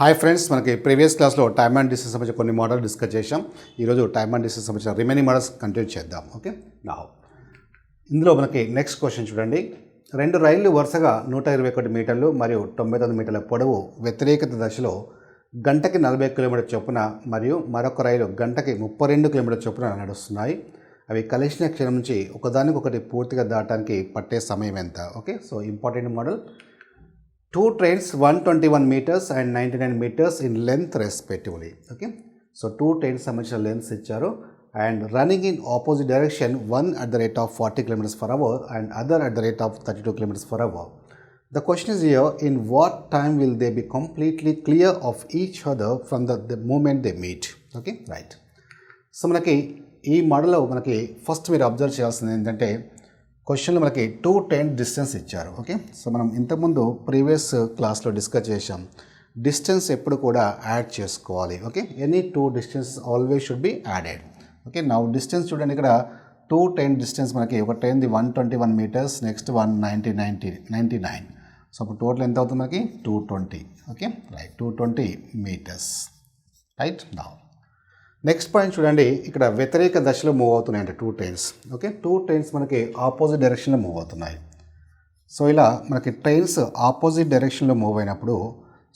Hi friends, మనకి previous క్లాస్లో time and distance సంబంధించిన కొన్ని మోడల్ డిస్కస్ చేసాం. ఈరోజు టైమ్ అండ్ డిస్టెన్స్ సంబంధించిన రిమైనింగ్ మోడల్స్ కంటిన్యూ చేద్దాం. ఓకే, నా ఇందులో మనకి నెక్స్ట్ క్వశ్చన్ చూడండి. రెండు రైళ్లు వరుసగా 121 మీటర్లు మరియు 99 మీటర్ల పొడవు వ్యతిరేక దశలో గంటకి 40 కిలోమీటర్ చొప్పున మరియు మరొక రైలు గంటకి 32 కిలోమీటర్ చొప్పున నడుస్తున్నాయి. అవి కలిసిన క్షణం నుంచి ఒకదానికొకటి పూర్తిగా దాటడానికి పట్టే సమయం ఎంత? Okay, so important model. Two trains 121 meters and 99 meters in length respectively. Okay, so two trains సంబంధించిన lengths ఇచ్చారు and running in opposite direction, one at the rate of 40 kilometers per hour and other at the rate of 32 kilometers per hour. The question is here, in what time will they be completely clear of each other from the moment they meet? Okay, right. So మనకి ఈ మోడల్లో మనకి first మీరు observe చేయాల్సింది ఏంటంటే క్వశ్చన్లో మనకి 2 train distance ఇచ్చారు. ఓకే, సో మనం ఇంతకుముందు ప్రీవియస్ క్లాస్లో డిస్కస్ చేసాం, డిస్టెన్స్ ఎప్పుడు కూడా యాడ్ చేసుకోవాలి. Okay, any 2 distance always should be added. Okay, నా డిస్టెన్స్ చూడండి, ఇక్కడ 2 train డిస్టెన్స్ మనకి ఒక ట్రైన్ది 121 మీటర్స్, నెక్స్ట్ 99. సో అప్పుడు టోటల్ ఎంత అవుతుంది మనకి 220. Okay, right, 220 metres. రైట్, నా నెక్స్ట్ పాయింట్ చూడండి, ఇక్కడ వ్యతిరేక దశలో మూవ్ అవుతున్నాయి అంటే 2 trains. ఓకే, 2 trains మనకి ఆపోజిట్ డైరెక్షన్లో మూవ్ అవుతున్నాయి. సో ఇలా మనకి ట్రైన్స్ ఆపోజిట్ డైరెక్షన్లో మూవ్ అయినప్పుడు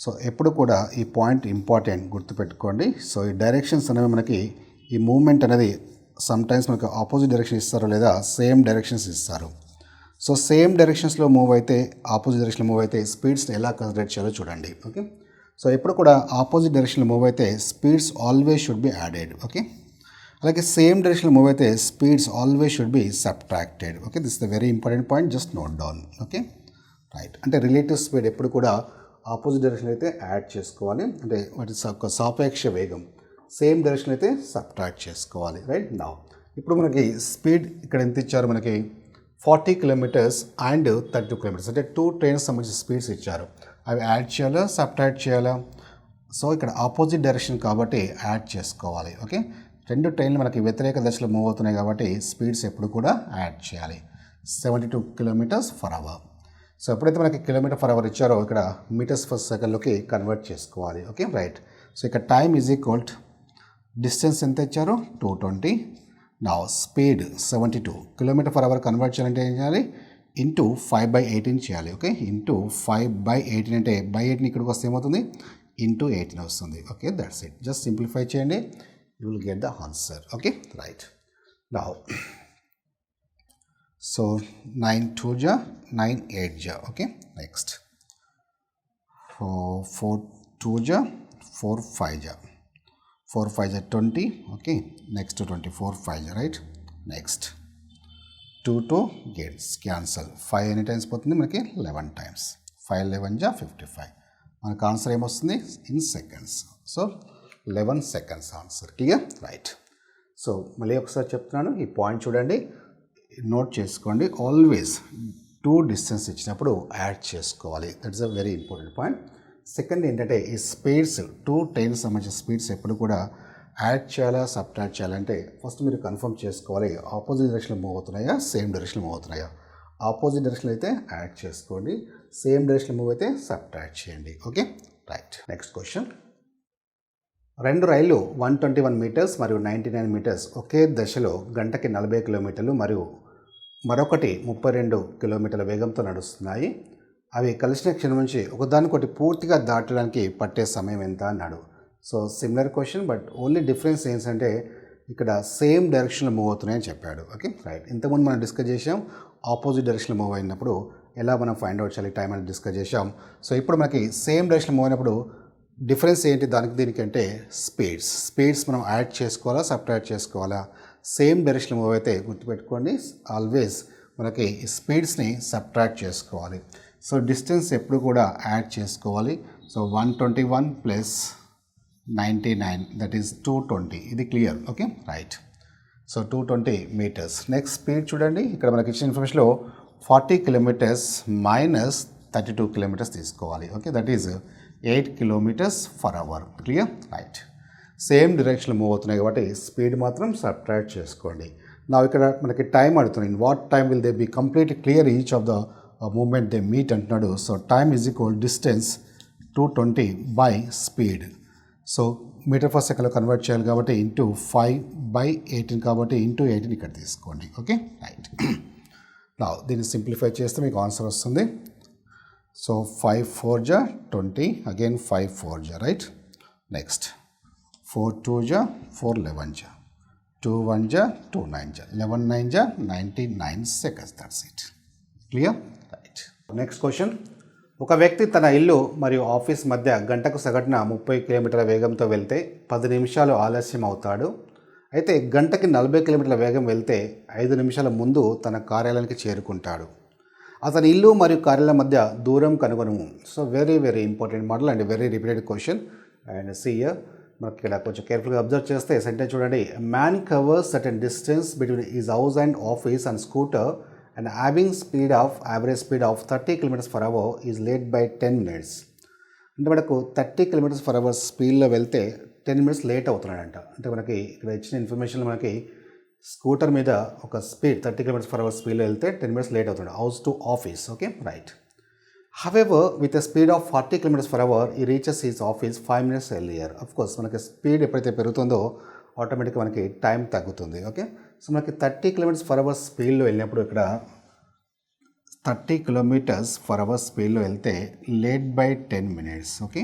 సో ఎప్పుడు కూడా ఈ పాయింట్ ఇంపార్టెంట్ గుర్తుపెట్టుకోండి. సో ఈ డైరెక్షన్స్ అనేవి మనకి ఈ మూవ్మెంట్ అనేది సమ్టైమ్స్ మనకి ఆపోజిట్ డైరెక్షన్ ఇస్తారు లేదా సేమ్ డైరెక్షన్స్ ఇస్తారు. సో సేమ్ డైరెక్షన్స్లో మూవ్ అయితే, ఆపోజిట్ డైరెక్షన్లో మూవ్ అయితే స్పీడ్స్ని ఎలా కన్సిడర్ చేయాలో చూడండి. ఓకే, సో ఎప్పుడు కూడా ఆపోజిట్ డైరెక్షన్లో మూవ్ అయితే speeds always should be added. Okay, అలాగే సేమ్ డైరెక్షన్లో మూవ్ అయితే speeds always should B subtracted. Okay, this is the very important point, just note down. Okay, right, అంటే రిలేటివ్ స్పీడ్ ఎప్పుడు కూడా ఆపోజిట్ డైరెక్షన్ అయితే add చేసుకోవాలి, అంటే వాటి సాపేక్ష వేగం. సేమ్ డైరెక్షన్ అయితే సబ్ట్రాక్ట్ చేసుకోవాలి. రైట్, నా ఇప్పుడు మనకి స్పీడ్ ఇక్కడ ఎంత ఇచ్చారు, మనకి 40 కిలోమీటర్స్ అండ్ 32 కిలోమీటర్స్, అంటే 2 trains సంబంధించిన స్పీడ్స్ ఇచ్చారు. అవి యాడ్ చేయాలా సబ్ట్రాక్ట్ చేయాలా? సో ఇక్కడ ఆపోజిట్ డైరెక్షన్ కాబట్టి యాడ్ చేసుకోవాలి. ఓకే, 2 ట్రైన్లు మనకి వ్యతిరేక దశలో మూవ్ అవుతున్నాయి కాబట్టి స్పీడ్స్ ఎప్పుడు కూడా యాడ్ చేయాలి. 72 కిలోమీటర్స్ పర్ అవర్. సో ఎప్పుడైతే మనకి కిలోమీటర్ పర్ అవర్ ఇచ్చారో ఇక్కడ మీటర్స్ పర్ సెకండ్లోకి కన్వర్ట్ చేసుకోవాలి. Okay, right. సో ఇక్కడ టైమ్ ఈజ్ ఈక్వల్ డిస్టెన్స్ ఎంత ఇచ్చారు 220. నా speed 72 kilometre per hour convert చేయాలంటే ఏం చేయాలి, ఇంటూ 5/18 చేయాలి. ఓకే, ఇంటూ 5/18 అంటే బై 18 ఇక్కడికి వస్తే ఏమవుతుంది, ఇంటూ 18 వస్తుంది. Okay, that's it, just simplify చేయండి, you will get the answer. Okay, right. Now so 9 2 జా 9 8 జా. ఓకే, నెక్స్ట్ 4 2 జా 4 5 జా 4 5 జా 20. ఓకే, నెక్స్ట్ 24 5 జా. Right, next 2 gets cancel. 5 ఎన్ని టైమ్స్ పోతుంది మనకి 11 టైమ్స్. 5 11 జా 55. మనకు ఆన్సర్ ఏమొస్తుంది in seconds. So 11 seconds answer. Clear, right. So మళ్ళీ ఒకసారి చెప్తున్నాను, ఈ పాయింట్ చూడండి, నోట్ చేసుకోండి. ఆల్వేస్ 2 డిస్టెన్స్ ఇచ్చినప్పుడు యాడ్ చేసుకోవాలి. That is a very important point. Second ఏంటంటే ఈ స్పీడ్స్ 2 trains సంబంధించిన స్పీడ్స్ ఎప్పుడు కూడా యాడ్ చేయాలా సబ్ట్రాక్ట్ చేయాలంటే ఫస్ట్ మీరు కన్ఫర్మ్ చేసుకోవాలి, ఆపోజిట్ డైరెక్షన్లో మూవ్ అవుతున్నాయా సేమ్ డైరెక్షన్లో మూవ్ అవుతున్నాయా. ఆపోజిట్ డైరెక్షన్లో అయితే యాడ్ చేసుకోండి, సేమ్ డైరెక్షన్లో మూవ్ అయితే సబ్ట్రాక్ట్ చేయండి. Okay, right. నెక్స్ట్ క్వశ్చన్, రెండు రైళ్లు 121 మీటర్స్ మరియు 99 మీటర్స్ ఒకే దశలో గంటకి 40 కిలోమీటర్లు మరియు మరొకటి 32 కిలోమీటర్ల వేగంతో నడుస్తున్నాయి. అవి కలిసిన క్షణం నుంచి ఒకదానికొకటి పూర్తిగా దాటడానికి పట్టే సమయం ఎంత అన్నాడు. So similar question, but only difference ఏంటంటే ఇక్కడ సేమ్ డైరెక్షన్లో మూవ్ అవుతున్నాయని చెప్పాడు. Okay, right. ఇంతకుముందు మనం డిస్కస్ చేసాం ఆపోజిట్ డైరెక్షన్లో మూవ్ అయినప్పుడు ఎలా మనం ఫైండ్ అవుట్ చేయాలి టైం అని డిస్కస్ చేసాం. సో ఇప్పుడు మనకి సేమ్ డైరెక్షన్లో మూవ్ అయినప్పుడు డిఫరెన్స్ ఏంటి దీనికి అంటే స్పీడ్స్ మనం యాడ్ చేసుకోవాలా సబ్ట్రాక్ట్ చేసుకోవాలా. సేమ్ డైరెక్షన్లో మూవ్ అయితే గుర్తుపెట్టుకోండి, ఆల్వేస్ మనకి స్పీడ్స్ని సబ్ట్రాక్ట్ చేసుకోవాలి. సో డిస్టెన్స్ ఎప్పుడు కూడా యాడ్ చేసుకోవాలి. So 121 plus 99 that is 220. ఇది క్లియర్. Okay, right. So 220 meters. Next speed చూడండి, ఇక్కడ మనకి ఇచ్చిన ఇన్ఫర్మేషన్లో 40 కిలోమీటర్స్ మైనస్ 32 కిలోమీటర్స్ తీసుకోవాలి. Okay, that is 8 kilometers per hour. Clear, right. Same డైరెక్షన్లో మూవ్ అవుతున్నాయి కాబట్టి స్పీడ్ మాత్రం సబ్ట్రాక్ట్ చేసుకోండి. నా ఇక్కడ మనకి టైం అడుగుతున్నాయి, in what time will they be complete clear each of the moment they meet అంటున్నాడు. So time is equal distance 220 by speed. So meter per సెకండ్లో కన్వర్ట్ చేయాలి కాబట్టి ఇంటూ 5/18 కాబట్టి ఇంటూ 18 ఇక్కడ తీసుకోండి. Okay right. దీన్ని సింప్లిఫై చేస్తే మీకు ఆన్సర్ వస్తుంది. సో 5 4 జా 20, అగైన్ 5 4 జా రైట్. నెక్స్ట్ 4 2 జా 4 11 జా 2 1 జా 2 9 జా 11 9 జా 99 seconds. That's it. Clear right. Next question. ఒక వ్యక్తి తన ఇల్లు మరియు ఆఫీస్ మధ్య గంటకు సగటున 30 కిలోమీటర్ల వేగంతో వెళ్తే 10 నిమిషాలు ఆలస్యం అవుతాడు. అయితే గంటకి 40 కిలోమీటర్ల వేగం వెళ్తే 5 నిమిషాల ముందు తన కార్యాలయానికి చేరుకుంటాడు. అతని ఇల్లు మరియు కార్యాలయం మధ్య దూరం కనుగొనము. So very very important model and very repeated question. And see here మనకి ఇక్కడ కొంచెం కేర్ఫుల్గా అబ్జర్వ్ చేస్తే సెంటెన్స్ చూడండి. Man covers certain distance between his house and office and scooter and having average speed of 30 km/h is late by 10 minutes. అంటే మనకు 30 km/h స్పీడ్లో వెళ్తే 10 minutes లేట్ అవుతున్నాడంట. అంటే మనకి ఇక్కడ ఇచ్చిన ఇన్ఫర్మేషన్ మనకి స్కూటర్ మీద ఒక స్పీడ్ 30 km/h స్పీడ్లో వెళ్తే 10 minutes లేట్ అవుతున్నాడు house to office. Okay right. However, with a speed of 40 km/h he reaches his office 5 minutes earlier. Of course మనకి స్పీడ్ ఎప్పుడైతే పెరుగుతుందో ఆటోమేటిక్గా మనకి టైం తగ్గుతుంది. ఓకే సో మనకి 30 km/h స్పీడ్లో వెళ్ళినప్పుడు ఇక్కడ 30 km/h స్పీడ్లో వెళ్తే late by 10 minutes. Okay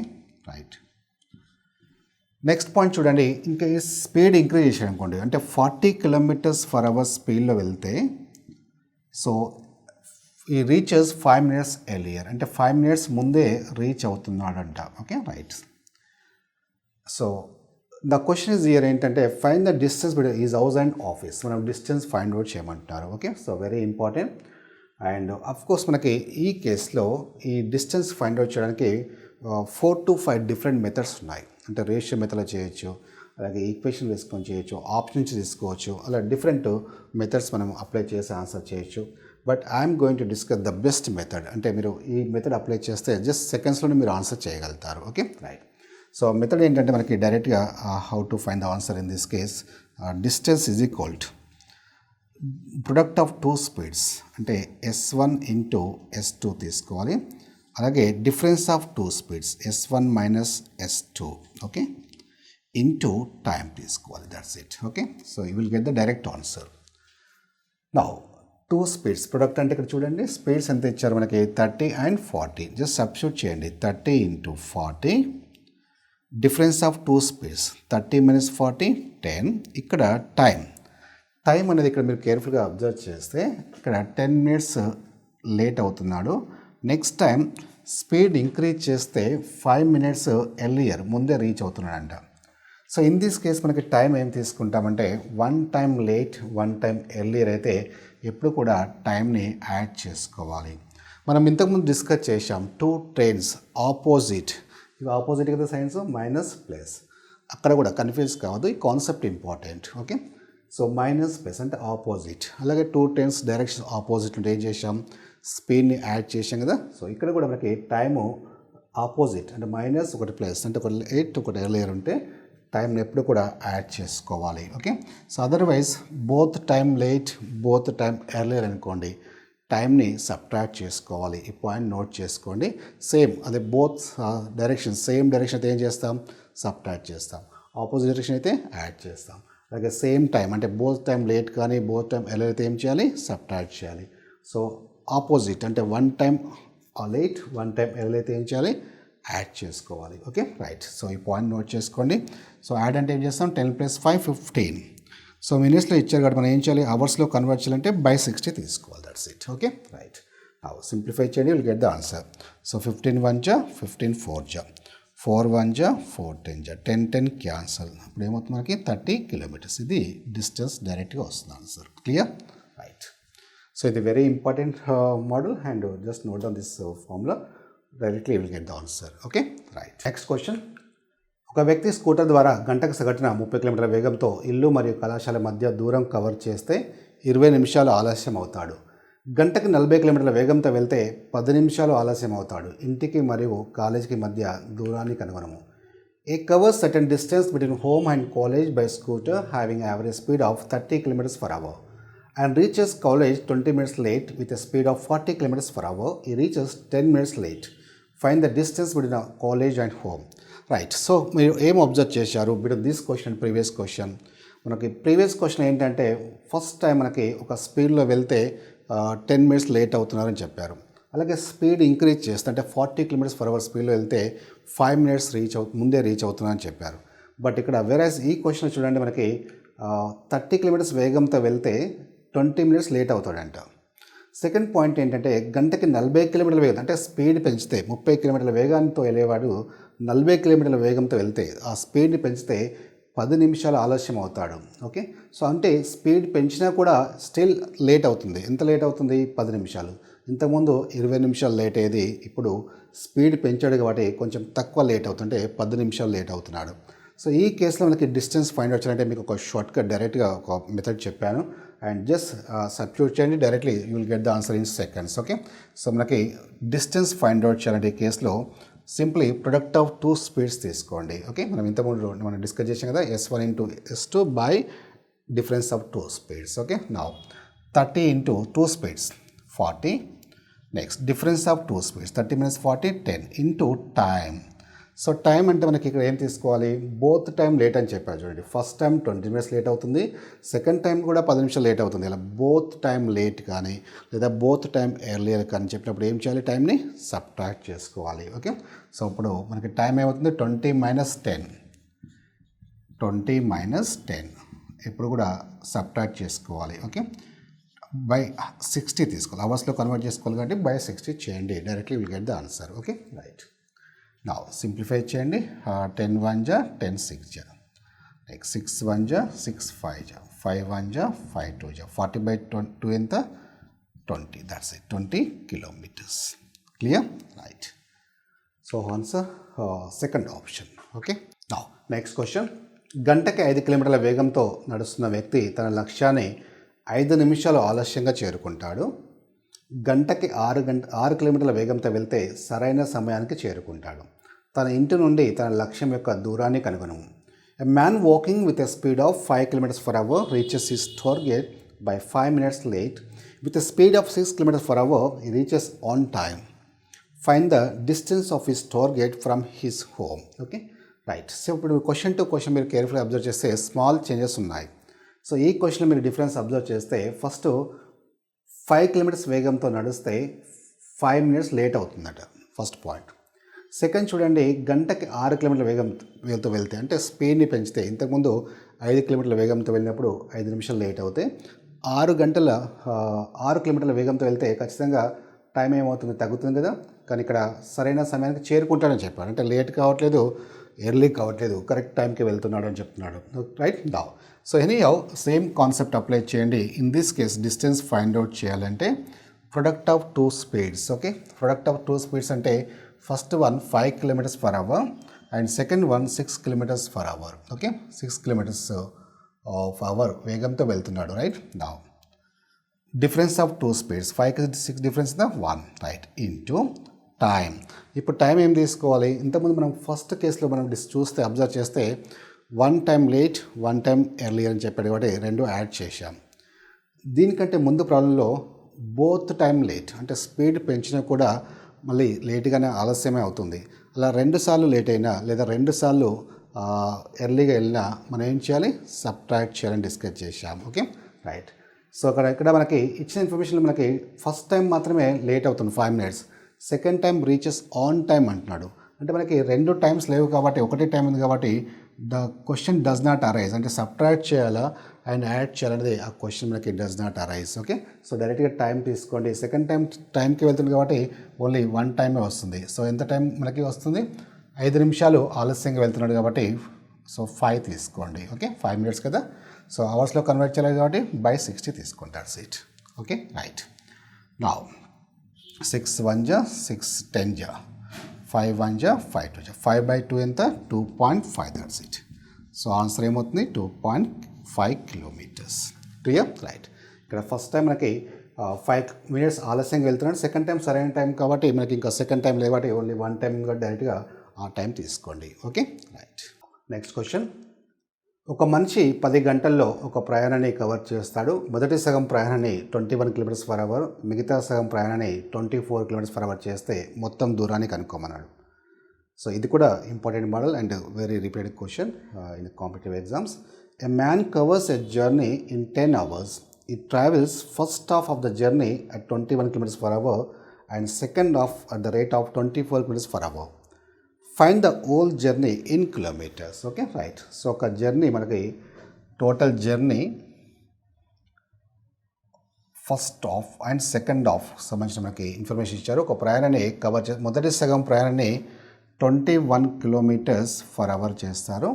right. Next point చూడండి. ఇంకా ఈ స్పీడ్ ఇంక్రీజ్ చేసాడు అనుకోండి, అంటే 40 km/h స్పీడ్లో వెళ్తే సో ఈ రీచెస్ 5 minutes ఎర్లియర్, అంటే 5 minutes ముందే రీచ్ అవుతున్నాడంట. Okay right. So the question is here ఏంటంటే find the distance between his house and office. మనం డిస్టెన్స్ ఫైండ్ అవుట్ చేయమంటున్నారు. Okay so very important. And of course మనకి ఈ కేసులో ఈ డిస్టెన్స్ ఫైండ్ అవుట్ చేయడానికి 4 to 5 డిఫరెంట్ మెథడ్స్ ఉన్నాయి. అంటే రేషియో మెథడ్లో చేయొచ్చు, అలాగే ఈక్వేషన్ వేసుకొని చేయొచ్చు, ఆప్షన్స్ తీసుకోవచ్చు, అలా డిఫరెంట్ మెథడ్స్ మనం అప్లై చేసి ఆన్సర్ చేయొచ్చు. But I'm going to discuss the best method. అంటే మీరు ఈ మెథడ్ అప్లై చేస్తే జస్ట్ సెకండ్స్లోనే మీరు ఆన్సర్ చేయగలుగుతారు. Okay right. సో మెథడ్ ఏంటంటే మనకి డైరెక్ట్గా how to find the answer in this case, distance is equal to product of 2 speeds, అంటే S1 ఇంటూ S2 తీసుకోవాలి. అలాగే difference of 2 speeds S1 minus S2 okay into time తీసుకోవాలి. That's it. Okay so you will get the direct answer. Now 2 speeds product అంటే ఇక్కడ చూడండి speeds ఎంత ఇచ్చారు మనకి 30 and 40. జస్ట్ సబ్స్టిట్యూట్ చేయండి. 30 into 40. Difference of 2 speeds 30 minus 40 10. ఇక్కడ time అనేది ఇక్కడ మీరు కేర్ఫుల్గా అబ్జర్వ్ చేస్తే ఇక్కడ 10 minutes లేట్ అవుతున్నాడు. నెక్స్ట్ టైం స్పీడ్ ఇంక్రీజ్ చేస్తే 5 minutes ఎర్లియర్ ముందే రీచ్ అవుతున్నాడంట. సో ఇన్ దిస్ కేస్ మనకి టైం ఏం తీసుకుంటామంటే 1 time లేట్ 1 time ఎర్లియర్ అయితే ఎప్పుడు కూడా టైంని యాడ్ చేసుకోవాలి. మనం ఇంతకుముందు డిస్కస్ చేసాం 2 trains ఆపోజిట్, ఇవి ఆపోజిట్ కదా సైన్స్ మైనస్ ప్లస్. అక్కడ కూడా కన్ఫ్యూజ్ కావద్దు, ఈ concept important. Okay so minus plus అంటే ఆపోజిట్. అలాగే 2 trains డైరెక్షన్ ఆపోజిట్ ఉంటే ఏం చేసాం స్పీడ్ని యాడ్ చేసాం కదా. సో ఇక్కడ కూడా మనకి టైము ఆపోజిట్ అంటే మైనస్ ఒకటి ప్లస్ అంటే ఒకటి లేట్ ఒకటి ఎర్లియర్ ఉంటే టైంని ఎప్పుడు కూడా యాడ్ చేసుకోవాలి. Okay so otherwise both time late both time earlier అనుకోండి టైంని సబ్ట్రాక్ట్ చేసుకోవాలి. ఈ పాయింట్ నోట్ చేసుకోండి. సేమ్ అదే బోత్ డైరెక్షన్ సేమ్ డైరెక్షన్ అయితే ఏం చేస్తాం సబ్ట్రాక్ట్ చేస్తాం, ఆపోజిట్ డైరెక్షన్ అయితే యాడ్ చేస్తాం. అలాగే సేమ్ టైం అంటే బోత్ టైం లేట్ కానీ బోత్ టైం ఎర్లియర్ అయితే ఏం చేయాలి సబ్ట్రాక్ట్ చేయాలి. సో ఆపోజిట్ అంటే 1 time లేట్ 1 time ఎర్లియర్ అయితే ఏం చేయాలి యాడ్ చేసుకోవాలి. Okay right. సో ఈ పాయింట్ నోట్ చేసుకోండి. సో యాడ్ అంటే ఏం చేస్తాం 10 + 5 15. సో మినిట్స్లో ఇచ్చారు కాబట్టి మనం ఏం చేయాలి అవర్స్లో కన్వర్ట్ చేయాలంటే by 60 తీసుకోవాలి. That's it. Okay right. Simplify చేయండి, will get the answer. So 15 1 జా 15 4 జా 4 1 జా 4 10 జా 10 10 క్యాన్సల్. ఇప్పుడు ఏమవుతుంది మనకి 30 kilometers. ఇది డిస్టెన్స్ డైరెక్ట్గా వస్తుంది ఆన్సర్. Clear right. సో ఇది very important model and just note on this formula, directly will get the answer. Okay right. Next question. ఒక వ్యక్తి స్కూటర్ ద్వారా గంటకు సగటున 30 కిలోమీటర్ల వేగంతో ఇల్లు మరియు కళాశాల మధ్య దూరం కవర్ చేస్తే 20 నిమిషాలు ఆలస్యం అవుతాడు. గంటకి 40 కిలోమీటర్ల వేగంతో వెళ్తే 10 నిమిషాలు ఆలస్యం అవుతాడు. ఇంటికి మరియు కాలేజీకి మధ్య దూరాన్ని కనుగొనము. A covers certain distance between home and college by scooter having average speed of 30 km/h and reaches college 20 minutes late with a speed of 40 km/h. He reaches 10 minutes late. Find the distance between college and home. Right. So మీరు ఏం observe చేశారు between this question and previous question? మనకి previous question ఏంటంటే first time మనకి ఒక స్పీడ్లో వెళ్తే 10 minutes late అవుతున్నారని చెప్పారు. అలాగే స్పీడ్ ఇంక్రీజ్ చేస్తే అంటే 40 km/h స్పీడ్లో వెళ్తే 5 minutes ముందే రీచ్ అవుతున్నారని చెప్పారు. బట్ ఇక్కడ వేరేస్ ఈ క్వశ్చన్ చూడండి, మనకి 30 km వేగంతో వెళ్తే 20 minutes లేట్ అవుతాడంట. సెకండ్ పాయింట్ ఏంటంటే గంటకి 40 km వేగం, అంటే స్పీడ్ పెంచితే 30 km వేగంతో వెళ్ళేవాడు 40 km వేగంతో వెళ్తే ఆ స్పీడ్ని పెంచితే 10 నిమిషాలు ఆలస్యం అవుతాడు. ఓకే, సో అంటే స్పీడ్ పెంచినా కూడా స్టిల్ లేట్ అవుతుంది. ఎంత లేట్ అవుతుంది? 10 నిమిషాలు. ఇంతకుముందు 20 నిమిషాలు లేట్ అయ్యేది, ఇప్పుడు స్పీడ్ పెంచాడు కాబట్టి కొంచెం తక్కువ లేట్ అవుతుంటే 10 నిమిషాలు లేట్ అవుతున్నాడు. సో ఈ కేసులో మనకి డిస్టెన్స్ ఫైండ్ అవుట్ చేయాలంటే మీకు ఒక షార్ట్ కట్ డైరెక్ట్గా ఒక మెథడ్ చెప్పాను, అండ్ జస్ట్ సబ్స్టిట్యూట్ చేయండి, directly you will get the answer in seconds. Okay, so మనకి డిస్టెన్స్ ఫైండ్ అవుట్ చేయాలంటే ఈ కేసులో సింప్లీ ప్రొడక్ట్ ఆఫ్ 2 స్పీడ్స్ తీసుకోండి. ఓకే, మనం ఇంతకుముందు మనం డిస్కస్ చేసాం కదా, S1 into S2 by difference of 2 speeds. Okay, now 30 into 2 speeds 40. Next difference of 2 speeds 30 minutes 40 10 into time. So time అంటే మనకి ఇక్కడ ఏం తీసుకోవాలి? బోత్ టైం లేట్ అని చెప్పారు చూడండి. ఫస్ట్ టైం 20 minutes లేట్ అవుతుంది, సెకండ్ టైం కూడా 10 నిమిషాలు లేట్ అవుతుంది. ఇలా బోత్ టైం లేట్ కానీ లేదా బోత్ టైం ఎర్లియర్ కానీ చెప్పినప్పుడు ఏం చేయాలి? టైంని సబ్ట్రాక్ట్ చేసుకోవాలి. ఓకే, సో ఇప్పుడు మనకి టైం ఏమవుతుంది? 20 minus 10 ఇప్పుడు కూడా సబ్ట్రాక్ట్ చేసుకోవాలి. ఓకే, బై 60 తీసుకోవాలి, అవర్స్లో కన్వర్ట్ చేసుకోవాలి కాబట్టి బై 60 చేయండి, directly will get the answer. Okay, right. Now simplify చేయండి. 10 1 జా 10 6 జా, నెక్స్ట్ 6 1 జా 6 5 జా 5 1 జా 5 2 జా 40/2 ఎంత? 20. That's it, 20 kilometers. Clear? Right. So answer second option. Okay, now next question. గంటకి 5 kilometer వేగంతో నడుస్తున్న వ్యక్తి తన లక్ష్యాన్ని 5 నిమిషాలు ఆలస్యంగా చేరుకుంటాడు. గంటకి 6 kilometer వేగంతో వెళ్తే సరైన సమయానికి చేరుకుంటాడు. తన ఇంటి నుండి తన లక్ష్యం యొక్క దూరాన్ని కనుగొనము. A man walking with a speed of 5 km/h reaches his target by 5 minutes late. With a speed of 6 km/h he reaches on time. Find the distance of his target from his home. Okay, right. So ఇప్పుడు question to question మీరు కేర్ఫుల్గా observe చేస్తే small changes ఉన్నాయి. So ఈ క్వశ్చన్లో మీరు difference observe చేస్తే first 5 kilometers వేగంతో నడిస్తే 5 minutes లేట్ అవుతుందట, ఫస్ట్ పాయింట్. సెకండ్ చూడండి, గంటకి 6 kilometer వేగంతో వెళ్తే అంటే స్పీడ్ని పెంచితే ఇంతకుముందు 5 kilometer వేగంతో వెళ్ళినప్పుడు 5 నిమిషాలు లేట్ అవుతాయి. 6 kilometer వేగంతో వెళ్తే ఖచ్చితంగా టైం ఏమవుతుంది? తగ్గుతుంది కదా. కానీ ఇక్కడ సరైన సమయానికి చేరుకుంటాడని చెప్పాడు, అంటే లేట్ కావట్లేదు, ఎర్లీ కావట్లేదు, కరెక్ట్ టైంకి వెళ్తున్నాడు అని చెప్తున్నాడు. Right. Now so anyhow same concept apply చేయండి. In this case distance find out చేయాలంటే product of 2 speeds. Okay, product of 2 speeds అంటే first one 5 km/h and second one 6 km/h. Okay, 6 km/h వేగంతో వెళ్తున్నాడు. Right. Now difference of 2 speeds 5 6 difference 1. Right. Into time. ఇప్పుడు time ఏం తీసుకోవాలి? ఇంతకుముందు మనం first కేసులో మనం చూస్తే అబ్జర్వ్ చేస్తే 1 time లేట్ 1 time ఎర్లియర్ అని చెప్పాడు కాబట్టి 2 యాడ్ చేశాం. దీనికంటే ముందు ప్రాబ్లంలో బోత్ టైం లేట్, అంటే స్పీడ్ పెంచినా కూడా మళ్ళీ లేట్గానే ఆలస్యమే అవుతుంది. అలా 2 సార్లు లేట్ అయినా లేదా 2 సార్లు ఎర్లీగా వెళ్ళినా మనం ఏం చేయాలి? సబ్ట్రాక్ట్ చేయాలని డిస్కస్ చేశాం. Okay, right. సో ఇక్కడ మనకి ఇచ్చిన ఇన్ఫర్మేషన్ మనకి ఫస్ట్ టైం మాత్రమే లేట్ అవుతుంది 5 minutes, second time reaches on time అంటున్నాడు. అంటే మనకి 2 times లేవు కాబట్టి ఒకటే టైం ఉంది కాబట్టి the question does not arise, అంటే సబ్ట్రాక్ట్ చేయాలా అండ్ యాడ్ చేయాలనేది ఆ క్వశ్చన్ మనకి does not arise. Okay, so డైరెక్ట్గా టైం తీసుకోండి. సెకండ్ టైంకి వెళ్తుంది కాబట్టి ఓన్లీ 1 time వస్తుంది. సో ఎంత టైం మనకి వస్తుంది? 5 నిమిషాలు ఆలస్యంగా వెళ్తున్నాడు కాబట్టి సో 5 తీసుకోండి. ఓకే, 5 minutes కదా. సో అవర్స్లో కన్వర్ట్ చేయాలి కాబట్టి బై 60 తీసుకుంటారు సీట్. Okay, right. నౌ 6 1 జా 6 10 జా 5 1 జా 5 2 జా 5/2 ఎంత? 2.5. That's it. సో ఆన్సర్ ఏమవుతుంది? 2.5 kilometers. క్లియర్? రైట్. ఇక్కడ ఫస్ట్ టైం మనకి 5 minutes ఆలస్యంగా వెళ్తున్నాడు, సెకండ్ టైం సరైన టైం కాబట్టి మనకి ఇంకా సెకండ్ టైం లేకపోతే ఓన్లీ 1 time డైరెక్ట్గా ఆ టైం తీసుకోండి. Okay, right. Next question. ఒక మనిషి 10 గంటల్లో ఒక ప్రయాణాన్ని కవర్ చేస్తాడు. మొదటి సగం ప్రయాణాన్ని 21 కిలోమీటర్స్ పర్ అవర్, మిగతా సగం ప్రయాణాన్ని 24 కిలోమీటర్స్ పర్ అవర్ చేస్తే మొత్తం దూరాన్ని కనుక్కోమన్నాడు. సో ఇది కూడా important model and very repeated question in competitive exams. A man covers a journey in 10 hours. He travels first half of the journey at 21 kilometers per hour and second half at the rate of 24 kilometers per hour. Find the whole journey in kilometres. Okay right. So ఒక journey మనకి total journey first half and second half సంబంధించిన మనకి information ఇచ్చారు. ఒక ప్రయాణాన్ని cover మొదటి సగం ప్రయాణాన్ని 21 కిలోమీటర్స్ పర్ అవర్ చేస్తారు.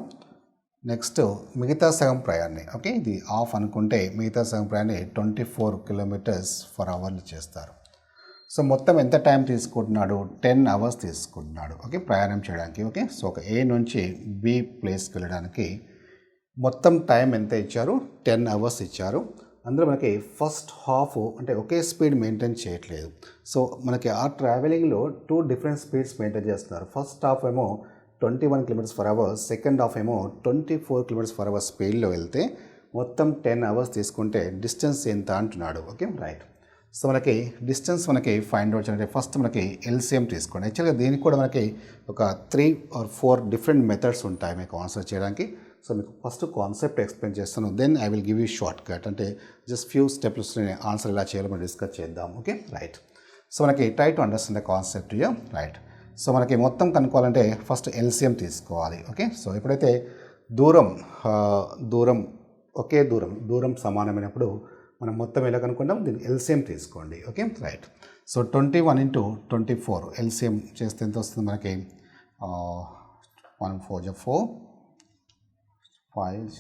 నెక్స్ట్ మిగతా సగం ప్రయాణాన్ని, ఓకే ఇది హాఫ్ అనుకుంటే మిగతా సగం ప్రయాణాన్ని 24 కిలోమీటర్స్ పర్ అవర్ చేస్తారు. సో మొత్తం ఎంత టైం తీసుకుంటున్నాడు? 10 hours తీసుకుంటున్నాడు. ఓకే ప్రయాణం చేయడానికి. ఓకే సో ఒక ఏ నుంచి బి ప్లేస్కి వెళ్ళడానికి మొత్తం టైం ఎంత ఇచ్చారు? 10 hours ఇచ్చారు. అందులో మనకి ఫస్ట్ హాఫ్ అంటే ఒకే స్పీడ్ మెయింటైన్ చేయట్లేదు. సో మనకి ఆ ట్రావెలింగ్లో 2 different స్పీడ్స్ మెయింటైన్ చేస్తున్నారు. ఫస్ట్ హాఫ్ ఏమో 21 kilometers per hour, second half ఏమో 24 kilometers per hour స్పీడ్లో వెళ్తే మొత్తం 10 hours తీసుకుంటే డిస్టెన్స్ ఎంత అంటున్నాడు. Okay right. సో మనకి డిస్టెన్స్ మనకి ఫైండ్ అవుట్ చేయాలంటే ఫస్ట్ మనకి ఎల్సిఎం తీసుకోండి. యాక్చువల్గా దీనికి కూడా మనకి ఒక 3 or 4 different మెథడ్స్ ఉంటాయి మీకు ఆన్సర్ చేయడానికి. సో మీకు ఫస్ట్ కాన్సెప్ట్ ఎక్స్ప్లెయిన్ చేస్తాను, then I will give you short cut, అంటే జస్ట్ ఫ్యూ స్టెప్స్ ఆన్సర్ ఎలా చేయాలో మనం డిస్కస్ చేద్దాం. Okay right. సో మనకి try to understand the concept here right. So మనకి మొత్తం కనుక్కోవాలంటే ఫస్ట్ ఎల్సిఎం తీసుకోవాలి. ఓకే సో ఎప్పుడైతే దూరం ఒకే దూరం సమానమైనప్పుడు మనం మొత్తం ఎలా కనుక్కుంటాం? దీన్ని ఎల్సిఎం తీసుకోండి. Okay right. So 21 into 24 LCM చేస్తే ఎంత వస్తుంది మనకి? 1 4 4 5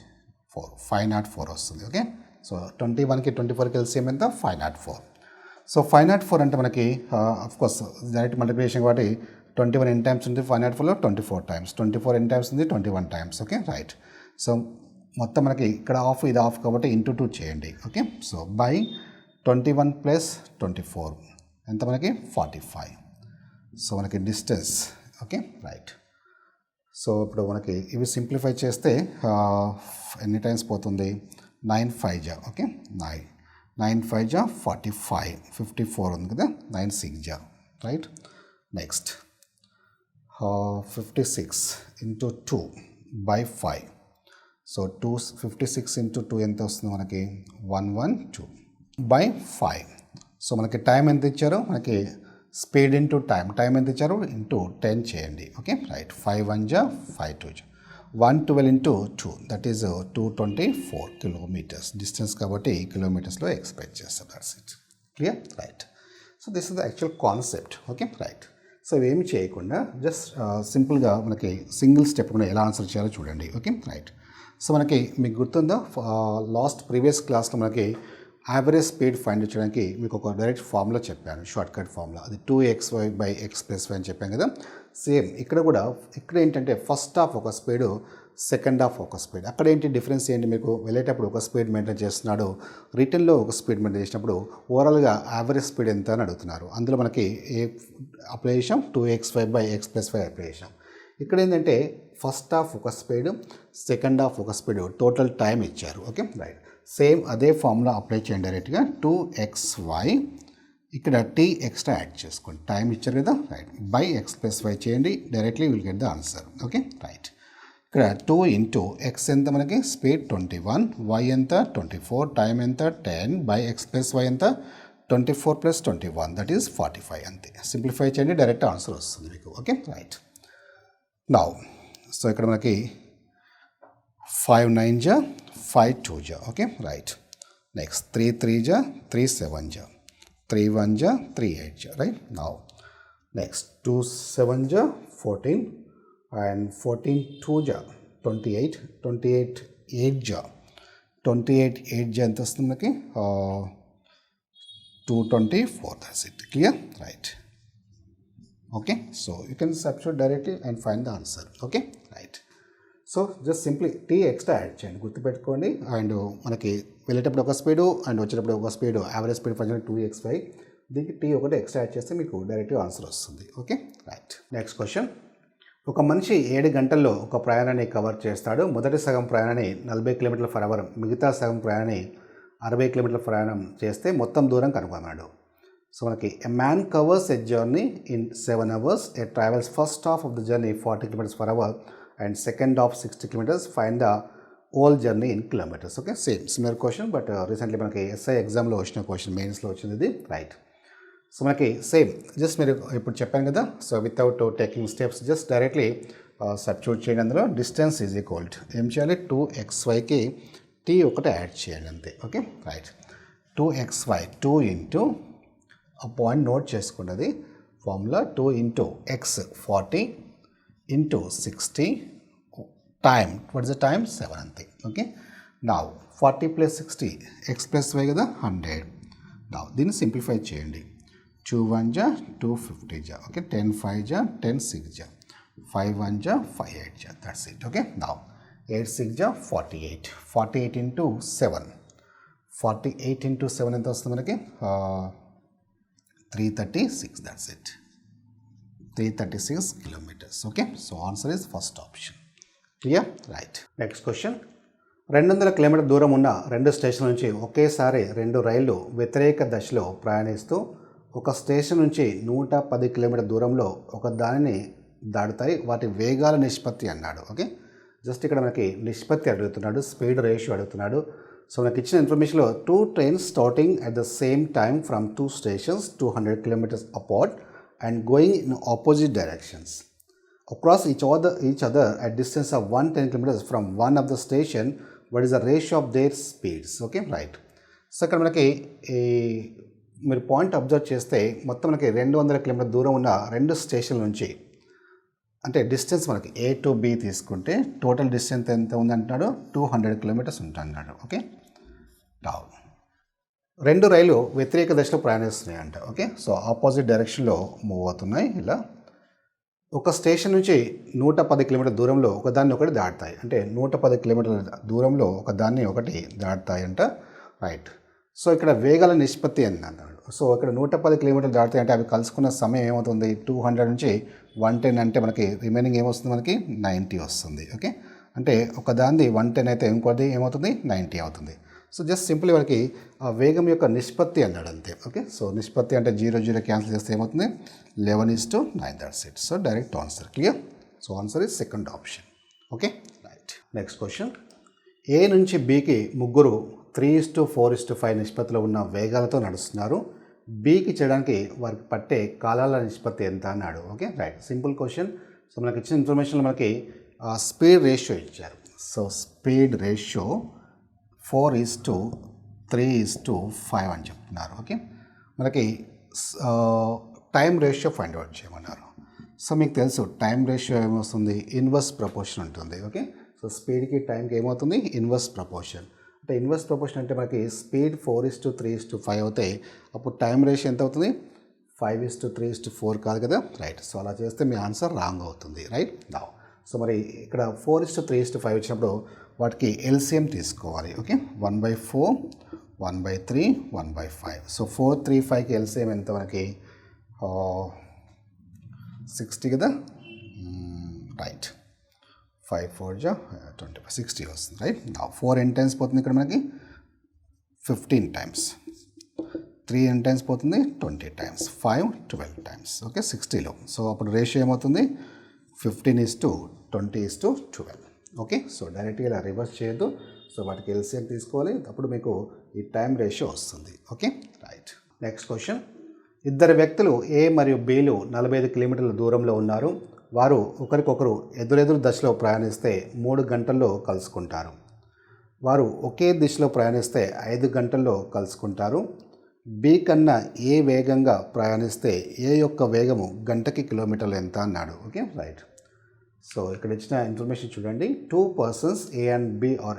4 504 వస్తుంది. ఓకే సో 21కి 24కి ఎల్సిఎం ఎంత? 504. సో 504 అంటే మనకి అఫ్కోర్స్ డైరెక్ట్ మల్టిప్లికేషన్ కాబట్టి 21 ఎన్ని టైమ్స్ ఉంది? 504లో 24 times, 24 ఎన్ని టైమ్స్ ఉంది? 21 times. Okay right. సో మొత్తం మనకి ఇక్కడ ఆఫ్ ఇది ఆఫ్ కాబట్టి ఇంటూ 2 చేయండి. ఓకే సో బై 21 + 24 ఎంత మనకి? 45. సో మనకి డిస్టెన్స్. Okay right. సో ఇప్పుడు మనకి ఇవి సింప్లిఫై చేస్తే ఎన్ని టైమ్స్ పోతుంది? 9 5 జా. ఓకే 9 5 జా 45, 54 ఉంది కదా, 9 6 జా right. Next 56 into 2 by 5. So 56 into 2 ఎంత వస్తుంది మనకి? 112 by 5. సో మనకి టైం ఎంత ఇచ్చారు? మనకి స్పీడ్ ఇంటూ టైం ఎంత ఇచ్చారు? ఇంటూ 10 చేయండి. Okay right. 5 1 జా 5 2 జా 112 into 2 that is 224 kilometers distance కాబట్టి కిలోమీటర్స్లో ఎక్స్పెక్ట్ చేస్తాం. That's it. Clear right. So this is the actual concept. Okay right. So ఇవేమి చేయకుండా జస్ట్ సింపుల్గా మనకి సింగిల్ స్టెప్ కూడా ఎలా ఆన్సర్ చేయాలో చూడండి. Okay right. సో మనకి మీకు గుర్తుందా లాస్ట్ ప్రీవియస్ క్లాస్లో మనకి యావరేజ్ స్పీడ్ ఫైండ్ చేయడానికి మీకు ఒక డైరెక్ట్ ఫార్ములా చెప్పాను, షార్ట్ కట్ ఫార్ములా. అది 2xy/x + y అని చెప్పాను కదా. సేమ్ ఇక్కడ కూడా ఇక్కడ ఏంటంటే ఫస్ట్ హాఫ్ ఒక స్పీడు, సెకండ్ హాఫ్ ఒక స్పీడ్. అక్కడ ఏంటి డిఫరెన్స్ ఏంటి? మీకు వెళ్ళేటప్పుడు ఒక స్పీడ్ మెయింటైన్ చేస్తున్నాడు, రిటర్న్లో ఒక స్పీడ్ మెయింటైన్ చేసినప్పుడు ఓవరాల్గా యావరేజ్ స్పీడ్ ఎంత అని అడుగుతున్నారు. అందులో మనకి ఏ అప్లై చేసాం? 2xy/x + y అప్లై చేసాం. ఇక్కడ ఏంటంటే ఫస్ట్ హాఫ్ ఒక స్పీడ్, సెకండ్ హాఫ్ ఒక స్పీడ్, టోటల్ టైం ఇచ్చారు. Okay right. సేమ్ అదే ఫార్ములా అప్లై చేయండి డైరెక్ట్గా. 2xy ఇక్కడ t ఎక్స్ట్రా యాడ్ చేసుకోండి, టైం ఇచ్చారు కదా రైట్, బై x + y చేయండి, directly will get the answer. Okay right. ఇక్కడ 2 into x ఎంత మనకి? స్పీడ్ 21, y ఎంత? 24, టైం ఎంత? 10, బై x + y ఎంత? 24 + 21 దట్ ఈస్ 45. అంతే. సింప్లిఫై చేయండి, డైరెక్ట్ ఆన్సర్ వస్తుంది మీకు. Okay right. నౌ సో ఇక్కడ మనకి 5 9 జా 5 2 జా. Okay right. నెక్స్ట్ 3 3 జా 3 7 జా 3 1 జా 3 8 జా రైట్. నౌ నెక్స్ట్ 2 7 జా 14 and 14 2 జా 28, 28 8 జా 28 8 జా ఎంత వస్తుంది మనకి? 224. That's it. Clear right. Okay so you can substitute directly and find the answer. Okay right. So just simply T extra add చేయండి, గుర్తుపెట్టుకోండి. అండ్ మనకి వెళ్ళేటప్పుడు ఒక స్పీడు అండ్ వచ్చేటప్పుడు ఒక speed, average speed function 2xy, దీనికి టీ ఒకటి extra add చేస్తే మీకు డైరెక్ట్గా ఆన్సర్ వస్తుంది. Okay right. Next question. ఒక మనిషి 7 గంటల్లో ఒక ప్రయాణాన్ని కవర్ చేస్తాడు. మొదటి సగం ప్రయాణాన్ని 40 km/h, మిగతా సగం ప్రయాణాన్ని 60 km ప్రయాణం చేస్తే మొత్తం దూరం కనుగొన్నాడు. సో మనకి a man covers a journey in 7 hours, a travels first half of the journey 40 km/h and second half 60 km. Find the whole journey in kilometres. Okay, same similar question, but recently మనకి SI ఎగ్జామ్లో వచ్చిన question, మెయిన్స్లో వచ్చింది ఇది, right. So మనకి same just మీరు ఇప్పుడు చెప్పాను కదా, so without taking steps just directly substitute చేయండి. అందులో డిస్టెన్స్ ఈజ్ ఈక్వల్ టు ఏం చేయాలి, 2xyకి t ఒకటి యాడ్ చేయండి అంతే. Okay, right. 2xy 2 ఇంటూ ఆ పాయింట్ నోట్ చేసుకున్నది formula 2 into x 40 into 60 time what is the time 7 అంతే. ఓకే, నా 40 + 60 x + y కదా 100. నా దీన్ని సింప్లిఫై చేయండి. 2 1 జా 2 50 జా, ఓకే, 10 5 జా 10 6 జా, 5 1 జా 5 8 జా, దట్స్ ఇట్. ఓకే, నా 8 6 జా 48, 48 ఇంటూ 7, 48 ఇంటూ 7 ఎంత వస్తుంది మనకి, 336, that's it, 336 kilometers. Okay, so answer is first option. Clear, right. Next question. 200 km దూరం ఉన్న 2 స్టేషన్ల నుంచి ఒకేసారి 2 రైళ్లు వ్యతిరేక దశలో ప్రయాణిస్తూ ఒక స్టేషన్ నుంచి 110 km దూరంలో ఒక దానిని దాటుతాయి. వాటి వేగాల నిష్పత్తి అన్నాడు. ఓకే, జస్ట్ ఇక్కడ మనకి నిష్పత్తి అడుగుతున్నాడు, స్పీడ్ రేషియో అడుగుతున్నాడు. సో మనకి ఇచ్చిన ఇన్ఫర్మేషన్లో 2 trains starting at the same time from 2 stations 200 km apart and going in opposite directions across each other at distance of 110 km from one of the station. What is the ratio of their speeds? Okay, right. So ఇక్కడ మనకి మీరు point observe చేస్తే మొత్తం మనకి 200 km దూరం ఉన్న 2 స్టేషన్ల నుంచి, అంటే డిస్టెన్స్ మనకి A to B తీసుకుంటే టోటల్ డిస్టెన్స్ ఎంత ఉంది అంటున్నాడు, 200 km ఉంటున్నాడు. ఓకే, డౌన్ 2 రైలు వ్యతిరేక దశలో ప్రయాణిస్తున్నాయి అంట. ఓకే, సో ఆపోజిట్ డైరెక్షన్లో మూవ్ అవుతున్నాయి. ఇలా ఒక స్టేషన్ నుంచి 110 km దూరంలో ఒకదాన్ని ఒకటి దాటుతాయి, అంటే 110 km దూరంలో ఒకదాన్ని ఒకటి దాటుతాయి అంట, రైట్. సో ఇక్కడ వేగాల నిష్పత్తి అని అన్నాడు. సో ఇక్కడ 110 km దాటుతాయి అంటే అవి కలుసుకున్న సమయం ఏమవుతుంది, 200 నుంచి 110 అంటే మనకి రిమైనింగ్ ఏమొస్తుంది, మనకి 90 వస్తుంది. ఓకే, అంటే ఒక దాన్ని 110 అయితే ఇంకోటి ఏమవుతుంది, 90 అవుతుంది. సో జస్ట్ సింపుల్ మనకి ఆ వేగం యొక్క నిష్పత్తి అన్నాడు అంతే. ఓకే, సో నిష్పత్తి అంటే 0 0 క్యాన్సిల్ చేస్తే ఏమవుతుంది, 11:9, that's it. So direct answer. Clear, so answer is second option. Okay, right. Next question. A నుంచి బీకి ముగ్గురు 3:4:5 నిష్పత్తిలో ఉన్న వేగాలతో నడుస్తున్నారు. బీకి చేయడానికి వారికి పట్టే కాలాల నిష్పత్తి ఎంత అన్నాడు. Okay, right, simple question. So మనకి ఇచ్చిన ఇన్ఫర్మేషన్లో మనకి స్పీడ్ రేషియో ఇచ్చారు. సో స్పీడ్ రేషియో 4:3:5 అని చెప్తున్నారు. ఓకే, మనకి టైం రేషియో ఫైండ్ అవుట్ చేయమన్నారు. సో మీకు తెలుసు టైం రేషియో ఏమొస్తుంది, ఇన్వర్స్ ప్రపోర్షన్ ఉంటుంది. ఓకే, సో స్పీడ్కి టైంకి ఏమవుతుంది, ఇన్వర్స్ ప్రపోర్షన్. అంటే ఇన్వర్స్ ప్రపోర్షన్ అంటే మనకి స్పీడ్ 4:3:5 అవుతాయి, అప్పుడు టైం రేషియో ఎంత అవుతుంది, 5:3:4 కాదు కదా, రైట్. సో అలా చేస్తే మీ ఆన్సర్ రాంగ్ అవుతుంది, రైట్. నా సో మరి ఇక్కడ 4:3:5 వచ్చినప్పుడు వాటికి ఎల్సిఎం తీసుకోవాలి. ఓకే, 1/4, 1/3, 1/5. సో 435కి ఎల్సిఎం ఎంత మనకి 60 కదా, రైట్. 5 4 జా 25, 60 వస్తుంది, రైట్. 4 ఎన్ని టైమ్స్ పోతుంది ఇక్కడ మనకి, 15 times. 3 ఎన్ని టైమ్స్ పోతుంది, 20 times. 5 12 times. ఓకే, 60లో. సో అప్పుడు రేషియో ఏమవుతుంది, 15:20:12. ఓకే, సో డైరెక్ట్గా ఇలా రివర్స్ చేయొద్దు. సో వాటికి ఎల్సిఎం తీసుకోవాలి, అప్పుడు మీకు ఈ టైం రేషియో వస్తుంది. Okay, right. Next question. 2 వ్యక్తులు ఏ మరియు బిలు 45 km దూరంలో ఉన్నారు. వారు ఒకరికొకరు ఎదురెదురు దశలో ప్రయాణిస్తే 3 గంటల్లో కలుసుకుంటారు. వారు ఒకే దిశలో ప్రయాణిస్తే 5 గంటల్లో కలుసుకుంటారు. బి కన్నా ఏ వేగంగా ప్రయాణిస్తే ఏ యొక్క వేగము గంటకి కిలోమీటర్లు ఎంత అన్నాడు. Okay, right. సో ఇక్కడ ఇచ్చిన ఇన్ఫర్మేషన్ చూడండి. 2 persons A and B are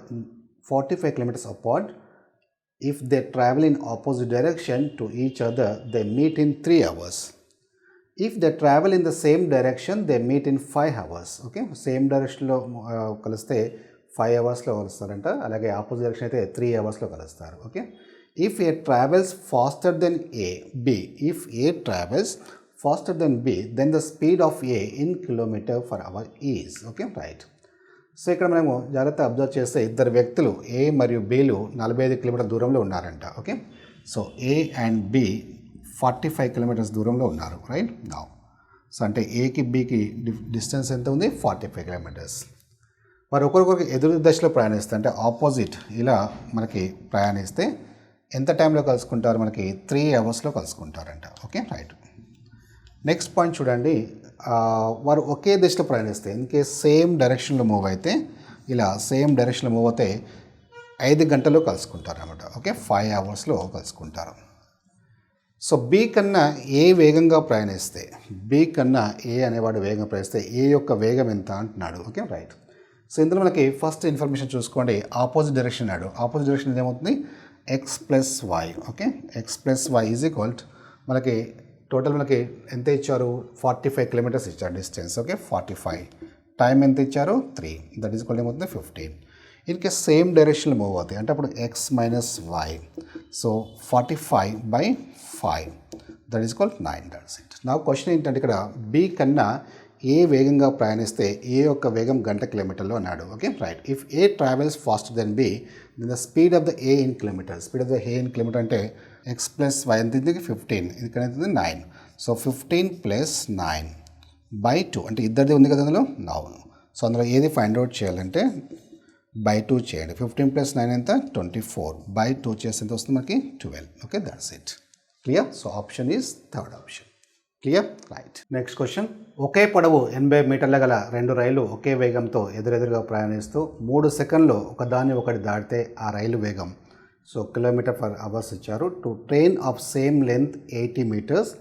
45 km apart. If they travel in opposite direction to each other, they meet in 3 hours. If they travel in the same direction, they meet in 5 hours. Okay, same డైరెక్షన్లో కలిస్తే 5 అవర్స్లో కలుస్తారంట, అలాగే opposite direction అయితే 3 అవర్స్లో కలుస్తారు. Okay, if A travels faster than A B, if A travels faster than B, then the speed of A in kilometer per hour is. Okay, right. So ఇక్కడ మనము జాగ్రత్త అబ్జర్వ్ చేస్తే ఇద్దరు వ్యక్తులు ఏ మరియు బిలు 45 కిలోమీటర్ల దూరంలో ఉన్నారంట. Okay, so A and B 45 kilometres దూరంలో ఉన్నారు, రైట్. నౌ సో అంటే ఏకి బికి డిస్టెన్స్ ఎంత ఉంది? 45 కిలోమీటర్స్. మరి ఒకరికొకరికి ఎదురు దశలో ప్రయాణిస్తే అంటే ఆపోజిట్ ఇలా మనకి ప్రయాణిస్తే ఎంత టైంలో కలుసుకుంటారు? మనకి 3 అవర్స్లో కలుసుకుంటారంట. Okay, right. నెక్స్ట్ పాయింట్ చూడండి, వారు ఒకే దిశలో ప్రయాణిస్తే ఇంకే సేమ్ డైరెక్షన్లో మూవ్ అయితే ఇలా సేమ్ డైరెక్షన్లో మూవ్ అయితే 5 గంటల్లో కలుసుకుంటారు అనమాట. ఓకే, 5 అవర్స్లో కలుసుకుంటారు. సో బి కన్నా ఏ వేగంగా ప్రయాణిస్తే, బి కన్నా ఏ అనేవాడు వేగంగా ప్రయాణిస్తే ఏ యొక్క వేగం ఎంత అంటున్నాడు. Okay, right. సో ఇందులో మనకి ఫస్ట్ ఇన్ఫర్మేషన్ చూసుకోండి, ఆపోజిట్ డైరెక్షన్ అన్నాడు. ఆపోజిట్ డైరెక్షన్ ఏమవుతుంది? X plus Y. Okay, X plus Y is equal మనకి టోటల్ మనకి ఎంత ఇచ్చారు? 45 కిలోమీటర్స్ ఇచ్చారు డిస్టెన్స్. ఓకే, 45. టైం ఎంత ఇచ్చారు? 3. దట్ ఈజ్ ఈక్వల్ ఏమవుతుంది? 15. ఇన్కే సేమ్ డైరెక్షన్లో మూవ్ అవుతాయి అంటే అప్పుడు X minus Y. So 45/5 that is equal 9. That's it. నా క్వశ్చన్ ఏంటంటే ఇక్కడ బి కన్నా ఏ వేగంగా ప్రయాణిస్తే ఏ యొక్క వేగం గంట కిలోమీటర్లో అన్నాడు. Okay, right. If A travels faster than B then the speed of the A in kilometre. Speed of the A in kilometre అంటే ఎక్స్ ప్లస్ వై ఎంత ఉంది? 15. ఇక్కడ ఎంత ఉంది? 9. సో 15 + 9/2 అంటే ఇద్దరిది ఉంది కదా అందులో. అవును. సో అందులో ఏది ఫైండ్ అవుట్ చేయాలంటే /2 చేయండి. 15 + 9 ఎంత? 24. /2 చేస్తే ఎంత వస్తుంది మనకి? 12. Okay, that's it. Clear. So option is third option. Clear, right. Next question, ఒకే పొడవు 80 మీటర్ల గల 2 రైళ్లు ఒకే వేగంతో ఎదురెదురుగా ప్రయాణిస్తూ 3 సెకండ్లో ఒకదాన్ని ఒకటి దాటితే ఆ రైలు వేగం. సో కిలోమీటర్ పర్ అవర్స్ ఇచ్చారు. Two train of same length 80 metres,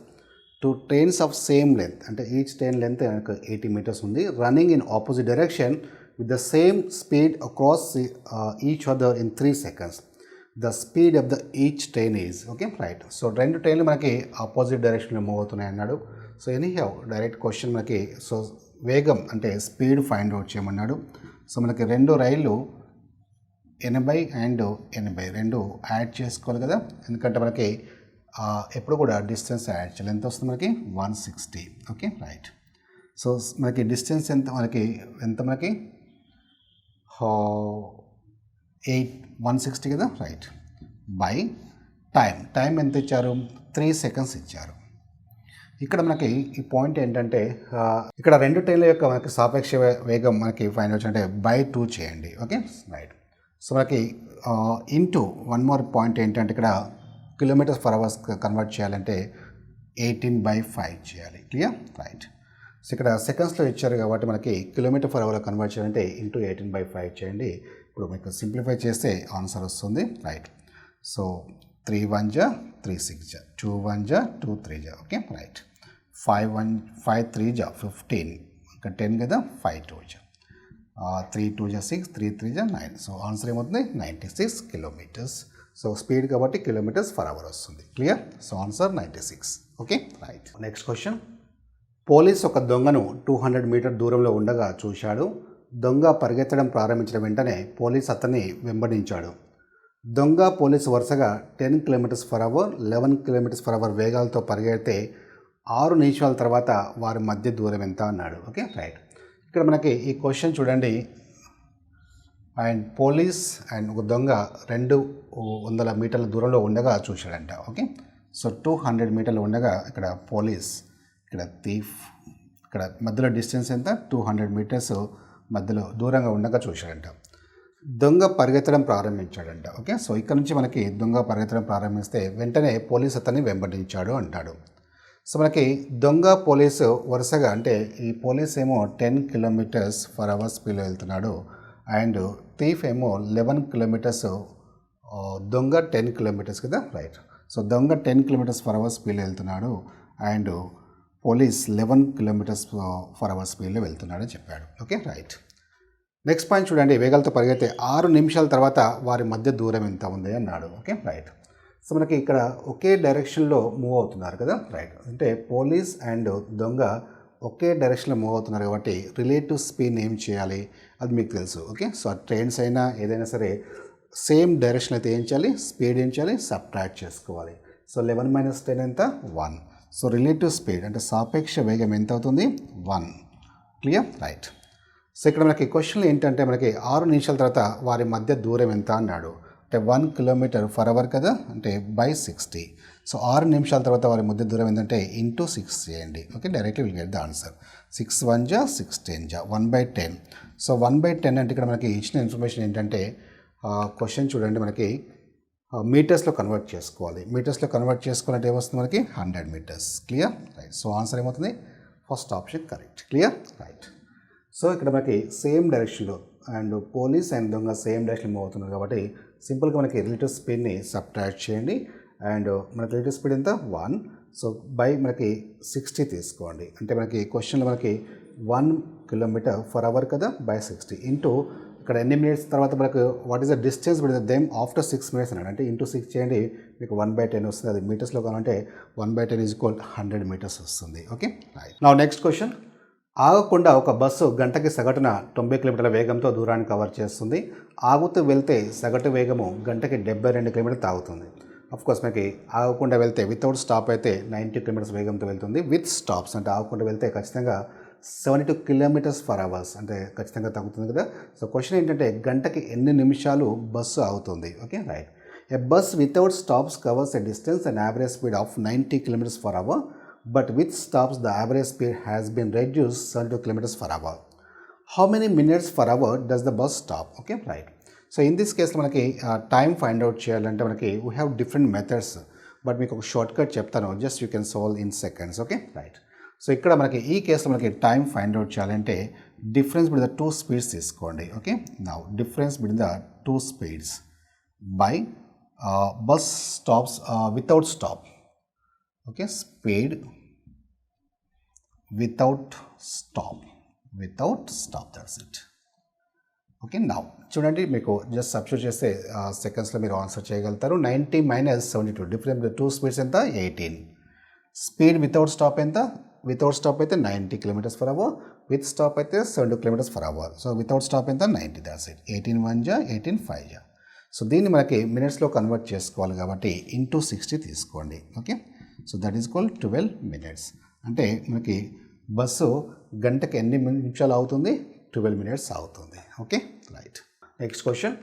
two trains of same length అంటే ఈచ్ ట్రైన్ లెంత్ 80 మీటర్స్ ఉంది, running in opposite direction with the same speed across each other in 3 seconds. The speed of the each train is. Okay, right. So 2 ట్రైన్లు మనకి opposite డైరెక్షన్లో move అవుతున్నాయి అన్నాడు. So any have direct question మనకి so వేగం అంటే speed find out చేయమన్నాడు. So మనకి 2 రైళ్ళు 80 అండ్ 80 రెండు యాడ్ చేసుకోవాలి కదా, ఎందుకంటే మనకి ఎప్పుడు కూడా డిస్టెన్స్ యాడ్ చేయాలి. ఎంత వస్తుంది మనకి? 160. Okay, right. సో మనకి డిస్టెన్స్ ఎంత? మనకి 160 కదా, రైట్. బై టైం ఎంత ఇచ్చారు? 3 seconds ఇచ్చారు. ఇక్కడ మనకి ఈ పాయింట్ ఏంటంటే ఇక్కడ 2 ట్రైన్ల యొక్క మనకి సాపేక్ష వేగం మనకి ఫైండ్ అవుట్ అంటే /2 చేయండి. Okay, right. సో మనకి ఇంటూ వన్ మోర్ పాయింట్ ఏంటంటే ఇక్కడ కిలోమీటర్స్ పర్ అవర్స్ కన్వర్ట్ చేయాలంటే 18/5 చేయాలి. Clear, right. సో ఇక్కడ సెకండ్స్లో ఇచ్చారు కాబట్టి మనకి కిలోమీటర్ పర్ అవర్లో కన్వర్ట్ చేయాలంటే ఇంటూ 18/5 చేయండి. ఇప్పుడు మీకు సింప్లిఫై చేస్తే ఆన్సర్ వస్తుంది, రైట్. సో 3 1 జా 3 6 జా 2 1 జా 2 3 జా. Okay, right. 5 3 జా 15 ఇంకా 10 కదా, 5 2 జా 3 2 జా 6 3 3 జా 9. సో ఆన్సర్ ఏమవుతుంది? 96 కిలోమీటర్స్. సో స్పీడ్ కాబట్టి కిలోమీటర్స్ పర్ అవర్ వస్తుంది. Clear. So answer 96. Okay, right. Next question, police ఒక దొంగను 200 మీటర్ దూరంలో ఉండగా చూశాడు. దొంగ పరిగెత్తడం ప్రారంభించిన వెంటనే పోలీస్ అతన్ని వెంబడించాడు. దొంగ పోలీసు వరుసగా 10 km/h 11 km/h వేగాలతో పరిగెడితే 6 నిమిషాల తర్వాత వారి మధ్య దూరం ఎంత అన్నాడు. Okay, right. ఇక్కడ మనకి ఈ క్వశ్చన్ చూడండి, అండ్ పోలీస్ అండ్ ఒక దొంగ 200 మీటర్ల దూరంలో ఉండగా చూశాడంట. ఓకే, సో 200 మీటర్లు ఉండగా ఇక్కడ పోలీస్, ఇక్కడ థీఫ్, ఇక్కడ మధ్యలో డిస్టెన్స్ ఎంత? 200 మీటర్స్ మధ్యలో దూరంగా ఉండగా చూశాడంట. దొంగ పరిగెత్తడం ప్రారంభించాడంట. ఓకే, సో ఇక్కడ నుంచి మనకి దొంగ పరిగెత్తడం ప్రారంభిస్తే వెంటనే పోలీస్ అతన్ని వెంబడించాడు అంటాడు. సో మనకి దొంగ పోలీసు వరుసగా అంటే ఈ పోలీస్ ఏమో 10 km/h స్పీడ్లో వెళ్తున్నాడు, అండ్ థీఫ్ ఏమో 11 km, దొంగ 10 km కదా, రైట్. సో దొంగ 10 km/h స్పీడ్లో వెళ్తున్నాడు, అండ్ పోలీస్ 11 km/h స్పీడ్లో వెళ్తున్నాడు అని చెప్పాడు. Okay, right. నెక్స్ట్ పాయింట్ చూడండి, వేగాలతో పరిగెత్తే 6 నిమిషాల తర్వాత వారి మధ్య దూరం ఎంత ఉంది అన్నాడు. Okay, right. సో మనకి ఇక్కడ ఒకే డైరెక్షన్లో మూవ్ అవుతున్నారు కదా, రైట్. అంటే పోలీస్ అండ్ దొంగ ఒకే డైరెక్షన్లో మూవ్ అవుతున్నారు కాబట్టి రిలేటివ్ స్పీడ్ ఏం చేయాలి అది మీకు తెలుసు. ఓకే, సో ట్రైన్స్ అయినా ఏదైనా సరే సేమ్ డైరెక్షన్ అయితే ఏం చేయాలి? స్పీడ్ ఏం చేయాలి? సబ్ట్రాక్ట్ చేసుకోవాలి. సో 11 - 10 ఎంత? 1. సో రిలేటివ్ స్పీడ్ అంటే సాపేక్ష వేగం ఎంత అవుతుంది 1. Clear right. సో ఇక్కడ మనకి క్వశ్చన్లు ఏంటంటే మనకి 6 నిమిషాల తర్వాత వారి మధ్య దూరం ఎంత అన్నాడు. అంటే 1 కిలోమీటర్ ఫర్ అవర్ కదా, అంటే బై 60. సో 6 నిమిషాల తర్వాత వారి మధ్య దూరం ఏంటంటే ఇంటూ 6 చేయండి. Okay, directly will get the answer. 6 1 జా 6 10 జా 1/10. సో 1/10 అంటే ఇక్కడ మనకి ఇచ్చిన ఇన్ఫర్మేషన్ ఏంటంటే క్వశ్చన్ చూడండి మనకి మీటర్స్లో కన్వర్ట్ చేసుకోవాలి. మీటర్స్లో కన్వర్ట్ చేసుకోవాలంటే ఏమొస్తుంది మనకి 100 metres. Clear right. So answer ఏమవుతుంది, first option correct. Clear right. So ఇక్కడ మనకి సేమ్ డైరెక్షన్లో అండ్ పోలీస్ అండ్ దొంగ సేమ్ డైరెక్షన్ మూవ్ అవుతున్నారు కాబట్టి సింపుల్గా మనకి రిలేటివ్ స్పీడ్ని సబ్ట్రాక్ట్ చేయండి. అండ్ మనకి రిలేటివ్ స్పీడ్ ఎంత 1. సో బై మనకి 60 తీసుకోండి. అంటే మనకి క్వశ్చన్లో మనకి 1 కిలోమీటర్ ఫర్ అవర్ కదా బై 60 ఇంటూ ఇక్కడ ఎన్ని మినిట్స్ తర్వాత మనకు what is the distance between them after 6 minutes అన్నాడు. అంటే ఇంటూ 6 చేయండి, మీకు 1/10 వస్తుంది. అది మీటర్స్లో కావాలంటే 1/10 ఈజ్ ఈక్వల్ 100 మీటర్స్ వస్తుంది. Okay right. Now next question. ఆగకుండా ఒక బస్సు గంటకి సగటున 90 కిలోమీటర్ల వేగంతో దూరాన్ని కవర్ చేస్తుంది. ఆగుతూ వెళ్తే సగటు వేగము గంటకి 72 కిలోమీటర్లు తాగుతుంది. కోర్స్ మనకి ఆగకుండా వెళ్తే వితౌట్ స్టాప్ అయితే 90 కిలోమీటర్స్ వేగంతో వెళ్తుంది. విత్ స్టాప్స్ అంటే ఆగకుండా వెళ్తే ఖచ్చితంగా 72 కిలోమీటర్స్ ఫర్ అవర్స్ అంటే ఖచ్చితంగా తగ్గుతుంది కదా. సో క్వశ్చన్ ఏంటంటే గంటకి ఎన్ని నిమిషాలు బస్సు ఆగుతుంది. Okay right. A bus without stops covers a distance and average speed of 90 kilometres for hour, but with stops the average speed has been reduced 72 kilometers per hour. How many minutes per hour does the bus stop? Okay right. So in this case మనకి time find out చేయాలంటే మనకి we have different methods, but మీకు ఒక short cut చెప్తాను, just you can solve in seconds. Okay right. So ఇక్కడ మనకి ఈ కేసులో మనకి టైం ఫైండ్ అవుట్ చేయాలంటే డిఫరెన్స్ బిట్వీన్ ద 2 స్పీడ్స్ తీసుకోండి. Okay now difference between the 2 speeds by bus stops without stop. Okay speed without stop that's it. Okay now చూడండి, మీకు just substitute చేస్తే సెకండ్స్లో మీరు ఆన్సర్ చేయగలుగుతారు. 90 - 72 డిఫరెన్స్ 2 స్పీడ్స్ ఎంత 18. Speed without stop ఎంత, without stop అయితే 90 kilometres for hour, with stop అయితే 72 kilometres for hour. So without stop ఎంత 90, దాట్స్ ఇట్. 18 1 జా 18 5 జా. సో దీన్ని మనకి మినిట్స్లో కన్వర్ట్ చేసుకోవాలి కాబట్టి ఇంటూ 60 తీసుకోండి. Okay so that is equal 12 minutes. అంటే మనకి బస్సు గంటకి ఎన్ని నిమిషాలు అవుతుంది 12 మినిట్స్ అవుతుంది. Okay right. Next question.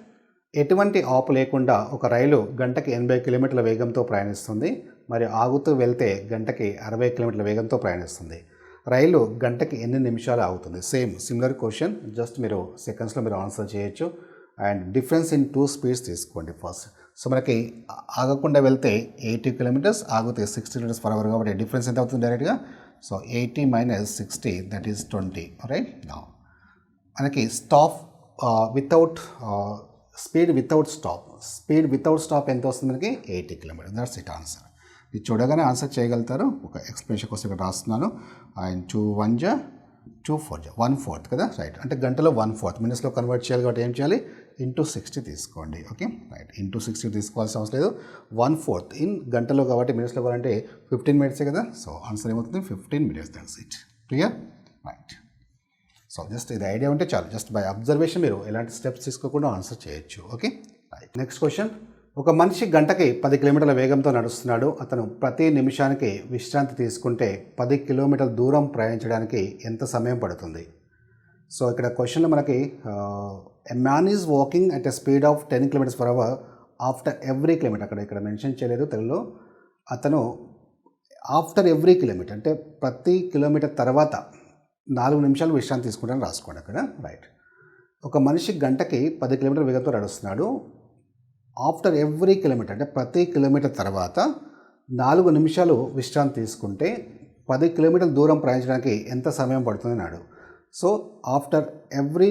ఎటువంటి ఆపు లేకుండా ఒక రైలు గంటకి 80 కిలోమీటర్ల వేగంతో ప్రయాణిస్తుంది మరియు ఆగుతూ వెళ్తే గంటకి 60 కిలోమీటర్ల వేగంతో ప్రయాణిస్తుంది. రైలు గంటకి ఎన్ని నిమిషాలు అవుతుంది? సిమిలర్ క్వశ్చన్, జస్ట్ మీరు సెకండ్స్లో మీరు ఆన్సర్ చేయొచ్చు. అండ్ డిఫరెన్స్ ఇన్ 2 స్పీడ్స్ తీసుకోండి ఫస్ట్. సో మనకి ఆగకుండా వెళ్తే 80 కిలోమీటర్స్, ఆగితే 60 కిలోమీటర్స్ పర్ అవర్ కాబట్టి డిఫరెన్స్ ఎంత అవుతుంది డైరెక్ట్గా. So 80 - 60 that is 20. Right. Now మనకి stop without speed without stop ఎంత వస్తుంది మనకి 80 కిలోమీటర్స్. That's it answer. ఇది చూడగానే ఆన్సర్ చేయగలుగుతారు. ఒక ఎక్స్ప్లెనేషన్ కోసం ఇక్కడ రాస్తున్నాను. అండ్ 2 1 జా 2 4 జా 1/4 కదా రైట్. అంటే గంటలో 1/4 మినిట్స్లో కన్వర్ట్ చేయాలి కాబట్టి ఏం చేయాలి, ఇంటూ 60 తీసుకోండి. Okay right. ఇంటూ 60 తీసుకోవాల్సిన అవసరం లేదు. 1/4 ఇన్ గంటలో కాబట్టి మినిట్స్లో కావాలంటే 15 మినిట్సే కదా. సో ఆన్సర్ ఏమవుతుంది 15 minutes. That's it. Clear right. So just ఇది ఐడియా ఉంటే చాలు. జస్ట్ బై అబ్జర్వేషన్ మీరు ఎలాంటి స్టెప్స్ తీసుకోకుండా ఆన్సర్ చేయొచ్చు. Okay right. Next question. ఒక మనిషి గంటకి 10 కిలోమీటర్ల వేగంతో నడుస్తున్నాడు. అతను ప్రతి నిమిషానికి విశ్రాంతి తీసుకుంటే 10 కిలోమీటర్ల దూరం ప్రయాణించడానికి ఎంత సమయం పడుతుంది? సో ఇక్కడ క్వశ్చన్లో మనకి a man is walking at a speed of 10 kilometres per hour after every kilometre. ఇక్కడ మెన్షన్ చేయలేదు తెలుగులో. అతను ఆఫ్టర్ ఎవ్రీ కిలోమీటర్ అంటే ప్రతి కిలోమీటర్ తర్వాత 4 నిమిషాలు విశ్రాంతి తీసుకుంటాను రాసుకోండి అక్కడ. రైట్. ఒక మనిషి గంటకి 10 కిలోమీటర్ వేగంతో నడుస్తున్నాడు. ఆఫ్టర్ ఎవ్రీ కిలోమీటర్ అంటే ప్రతి కిలోమీటర్ తర్వాత 4 నిమిషాలు విశ్రాంతి తీసుకుంటే 10 కిలోమీటర్ల దూరం ప్రయాణించడానికి ఎంత సమయం పడుతుంది అన్నాడు. సో ఆఫ్టర్ ఎవ్రీ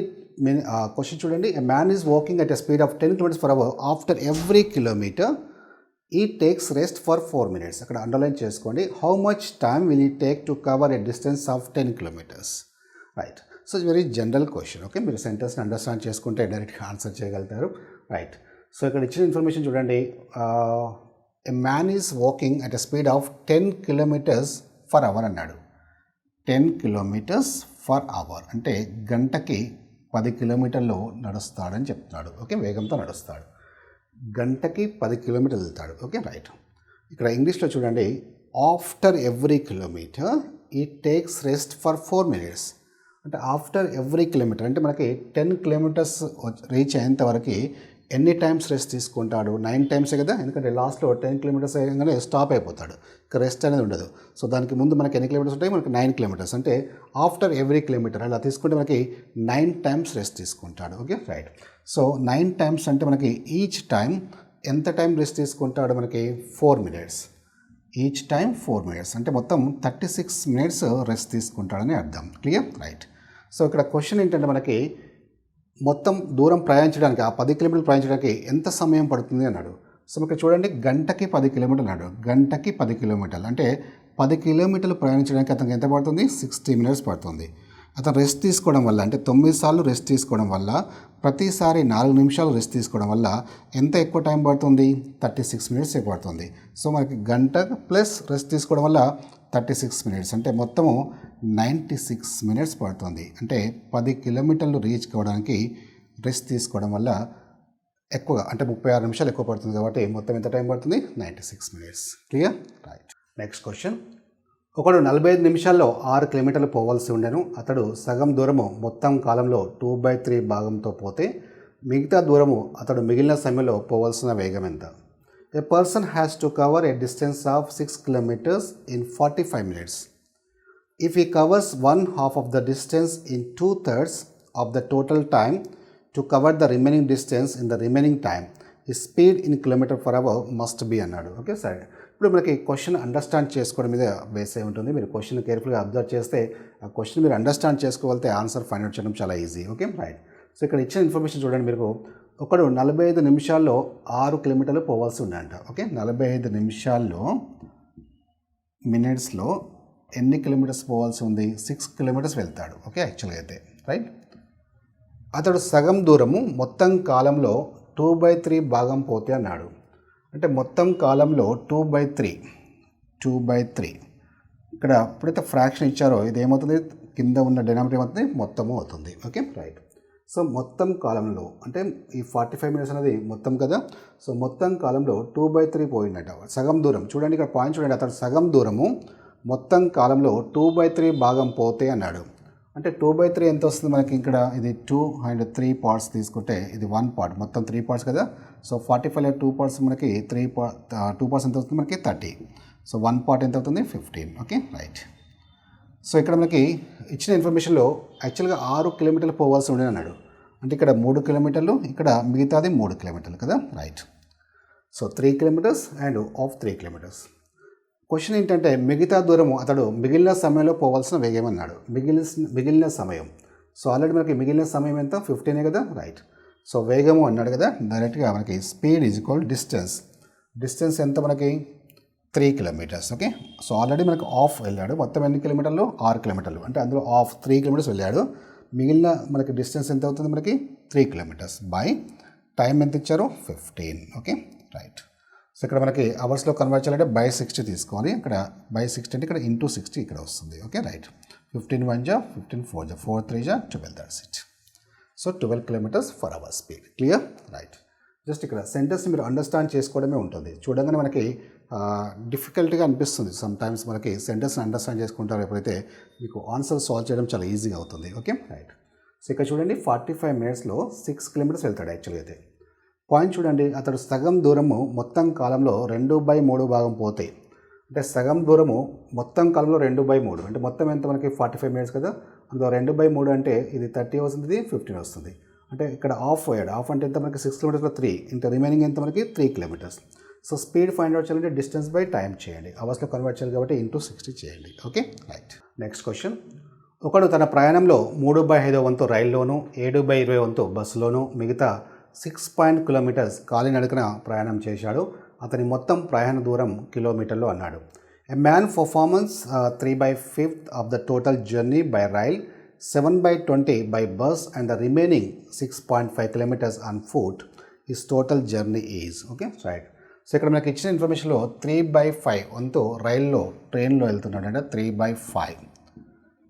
క్వశ్చన్ చూడండి. A man is walking at a speed of 10 kilometres per hour after every kilometer he takes rest for 4 minutes. అక్కడ అండర్లైన్ చేసుకోండి. How much time will he take to cover a distance of 10 kilometers. Right. So it's very general question. Okay మీరు సెంటెన్స్ని understand చేసుకుంటే డైరెక్ట్గా answer చేయగలుగుతారు. Right. So ఇక్కడ ఇచ్చిన information చూడండి. A man is walking at a speed of 10 kilometres for hour అన్నాడు. 10 kilometres for hour అంటే గంటకి 10 కిలోమీటర్లు నడుస్తాడని చెప్తున్నాడు. ఓకే వేగంతో నడుస్తాడు. గంటకి 10 కిలోమీటర్లు వెళ్తాడు. Okay right. ఇక్కడ ఇంగ్లీష్లో చూడండి. After every kilometer it takes rest for 4 minutes. అంటే ఆఫ్టర్ ఎవ్రీ కిలోమీటర్ అంటే మనకి 10 kilometers రీచ్ అయ్యేంత వరకు ఎన్ని టైమ్స్ రెస్ట్ తీసుకుంటాడు? 9 times కదా, ఎందుకంటే లాస్ట్లో 10 kilometers అయ్యగానే స్టాప్ అయిపోతాడు, ఇక రెస్ట్ అనేది ఉండదు. సో దానికి ముందు మనకి ఎన్ని కిలోమీటర్స్ ఉంటాయి? మనకి 9 kilometers. అంటే ఆఫ్టర్ ఎవ్రీ కిలోమీటర్ అలా తీసుకుంటే మనకి 9 times రెస్ట్ తీసుకుంటాడు. Okay, right. సో 9 times అంటే మనకి ఈచ్ టైం ఎంత టైం రెస్ట్ తీసుకుంటాడు? మనకి 4 minutes. ఈచ్ టైం 4 minutes అంటే మొత్తం 36 minutes రెస్ట్ తీసుకుంటాడని అర్థం. Clear, right. సో ఇక్కడ క్వశ్చన్ ఏంటంటే మనకి మొత్తం దూరం ప్రయాణించడానికి, ఆ 10 kilometers ప్రయాణించడానికి ఎంత సమయం పడుతుంది అన్నాడు. సో ఇక్కడ చూడండి, గంటకి 10 kilometers అన్నాడు. గంటకి 10 kilometers అంటే 10 kilometers ప్రయాణించడానికి అతనికి ఎంత పడుతుంది? 60 minutes పడుతుంది. అతను రెస్ట్ తీసుకోవడం వల్ల, అంటే 9 సార్లు రెస్ట్ తీసుకోవడం వల్ల, ప్రతిసారి 4 నిమిషాలు రెస్ట్ తీసుకోవడం వల్ల ఎంత ఎక్కువ టైం పడుతుంది? 36 minutes పడుతుంది. సో మనకి గంట ప్లస్ రెస్ట్ తీసుకోవడం వల్ల 36 minutes అంటే మొత్తము 96 minutes పడుతుంది. అంటే 10 kilometers రీచ్ కావడానికి రెస్ట్ తీసుకోవడం వల్ల ఎక్కువగా, అంటే 36 నిమిషాలు ఎక్కువ పడుతుంది కాబట్టి మొత్తం ఎంత టైం పడుతుంది? 96 minutes. Clear, right. Next question. ఒకడు 45 నిమిషాల్లో 6 kilometers పోవాల్సి ఉండెను. అతడు సగం దూరము మొత్తం కాలంలో 2/3 భాగంతో పోతే మిగతా దూరము అతడు మిగిలిన సమయంలో పోవాల్సిన వేగం ఎంత? A person has to cover a distance of 6 kilometers in 45 minutes. If he covers 1/2 of the distance in 2/3 of the total time to cover the remaining distance in the remaining time, his speed in kilometer per hour must be అన్నాడు. Okay, సరే. ఇప్పుడు మనకి question understand చేసుకోవడం మీద base అయి ఉంటుంది. మీరు question కేర్ఫుల్గా అబ్జర్వ్ చేస్తే ఆ క్వశ్చన్ మీరు అండర్స్టాండ్ చేసుకోగలితే ఆన్సర్ ఫైండ్ అవుట్ చేయడం చాలా ఈజీ. Okay, right. సో ఇక్కడ ఇచ్చిన ఇన్ఫర్మేషన్ చూడండి. మీరు ఒకడు 45 నిమిషాల్లో 6 kilometers పోవాల్సి ఉందంట. ఓకే, 45 నిమిషాల్లో మినిట్స్లో ఎన్ని కిలోమీటర్స్ పోవాల్సి ఉంది? 6 kilometers వెళ్తాడు. ఓకే, యాక్చువల్గా అయితే రైట్. అతడు సగం దూరము మొత్తం కాలంలో 2/3 భాగం పోతే అన్నాడు. అంటే మొత్తం కాలంలో 2/3 ఇక్కడ ఎప్పుడైతే ఫ్రాక్షన్ ఇచ్చారో ఇది ఏమవుతుంది? కింద ఉన్న డినామినేటర్ ఏమవుతుంది? మొత్తము అవుతుంది. Okay, right. సో మొత్తం కాలంలో అంటే ఈ 45 minutes అనేది మొత్తం కదా. సో మొత్తం కాలంలో 2/3 పోయిందట, సగం దూరం. చూడండి ఇక్కడ పాయింట్ చూడండి, అతడు సగం దూరము మొత్తం కాలంలో 2/3 భాగం పోతే అన్నాడు. అంటే 2/3 ఎంత వస్తుంది మనకి? ఇక్కడ ఇది 2 and 3 parts తీసుకుంటే ఇది 1 part, మొత్తం 3 parts కదా. సో 45లో 2 parts మనకి 2 parts ఎంత అవుతుంది? మనకి 30. సో 1 part ఎంత అవుతుంది? 15. Okay, right. సో ఇక్కడ మనకి ఇచ్చిన ఇన్ఫర్మేషన్లో యాక్చువల్గా 6 kilometers పోవాల్సి ఉండేది అన్నాడు. అంటే ఇక్కడ 3 kilometers, ఇక్కడ మిగతాది 3 kilometers కదా, right. So 3 kilometers and of 3 kilometers. Question ఏంటంటే మిగతా దూరము అతడు మిగిలిన సమయంలో పోవాల్సిన వేగం అన్నాడు. మిగిలిన సమయం. సో ఆల్రెడీ మనకి మిగిలిన సమయం ఎంత? 15 కదా, రైట్. సో వేగము అన్నాడు కదా, డైరెక్ట్గా మనకి speed is equal distance. Distance ఎంత మనకి? 3 kilometers. ఓకే, సో ఆల్రెడీ మనకి ఆఫ్ వెళ్ళాడు. మొత్తం ఎన్ని కిలోమీటర్లు? 6 kilometers. అంటే అందులో ఆఫ్ 3 kilometers వెళ్ళాడు. మిగిలిన మనకి డిస్టెన్స్ ఎంత అవుతుంది? మనకి 3 kilometers బై టైం ఎంత ఇచ్చారు? 15. Okay, right. సో ఇక్కడ మనకి అవర్స్లో కన్వర్ట్ చేయాలంటే బై 60 తీసుకోవాలి. ఇక్కడ బై 60 అంటే ఇక్కడ ఇంటూ 60 ఇక్కడ వస్తుంది. Okay, right. 15 1 జా 15 4 జా 4 3 జా 12, that's it. So 12 kilometers per hour speed. Clear, right. Just ఇక్కడ సెంటెన్స్ని మీరు అండర్స్టాండ్ చేసుకోవడమే ఉంటుంది. చూడగానే మనకి డిఫికల్ట్గా అనిపిస్తుంది సమ్ టైమ్స్. మనకి సెంటెన్స్ని అండర్స్టాండ్ చేసుకుంటారు ఎప్పుడైతే మీకు ఆన్సర్ సాల్వ్ చేయడం చాలా ఈజీగా అవుతుంది. Okay, right. సో ఇక్కడ చూడండి 45 minutesలో 6 kilometers వెళ్తాడు యాక్చువల్గా అయితే. పాయింట్ చూడండి, అతడు సగం దూరము మొత్తం కాలంలో 2/3 భాగం పోతే, అంటే సగం దూరము మొత్తం కాలంలో 2/3 అంటే మొత్తం ఎంత మనకి? 45 minutes కదా. అందులో 2/3 అంటే ఇది 30 వస్తుంది, ఇది 15 వస్తుంది. అంటే ఇక్కడ ఆఫ్ అయ్యాడు. ఆఫ్ అంటే ఎంత మనకి? 6 kilometers 3 ఇంకా రిమైనింగ్ ఎంత మనకి? 3 kilometers. So speed find out చేయాలంటే డిస్టెన్స్ బై టైం చేయండి. అవర్స్లో కన్వర్ట్ చేయాలి కాబట్టి ఇంటూ 60 చేయండి. Okay, right. Next question. ఒకడు తన ప్రయాణంలో 3/5 వంతు రైల్లోను, 7/20 వంతు బస్సులోను, మిగతా 6 kilometers కాలినడకన ప్రయాణం చేశాడు. అతని మొత్తం ప్రయాణ దూరం కిలోమీటర్లో అన్నాడు. A man performs 3/5 of the total journey by rail, 7/20 by bus and the remaining 6.5 kilometers on foot. His total journey is. Okay, right. So ఇక్కడ మనకి ఇచ్చిన ఇన్ఫర్మేషన్లో 3/5 వంతు రైల్లో ట్రైన్లో వెళ్తున్నాడు అంటే 3/5.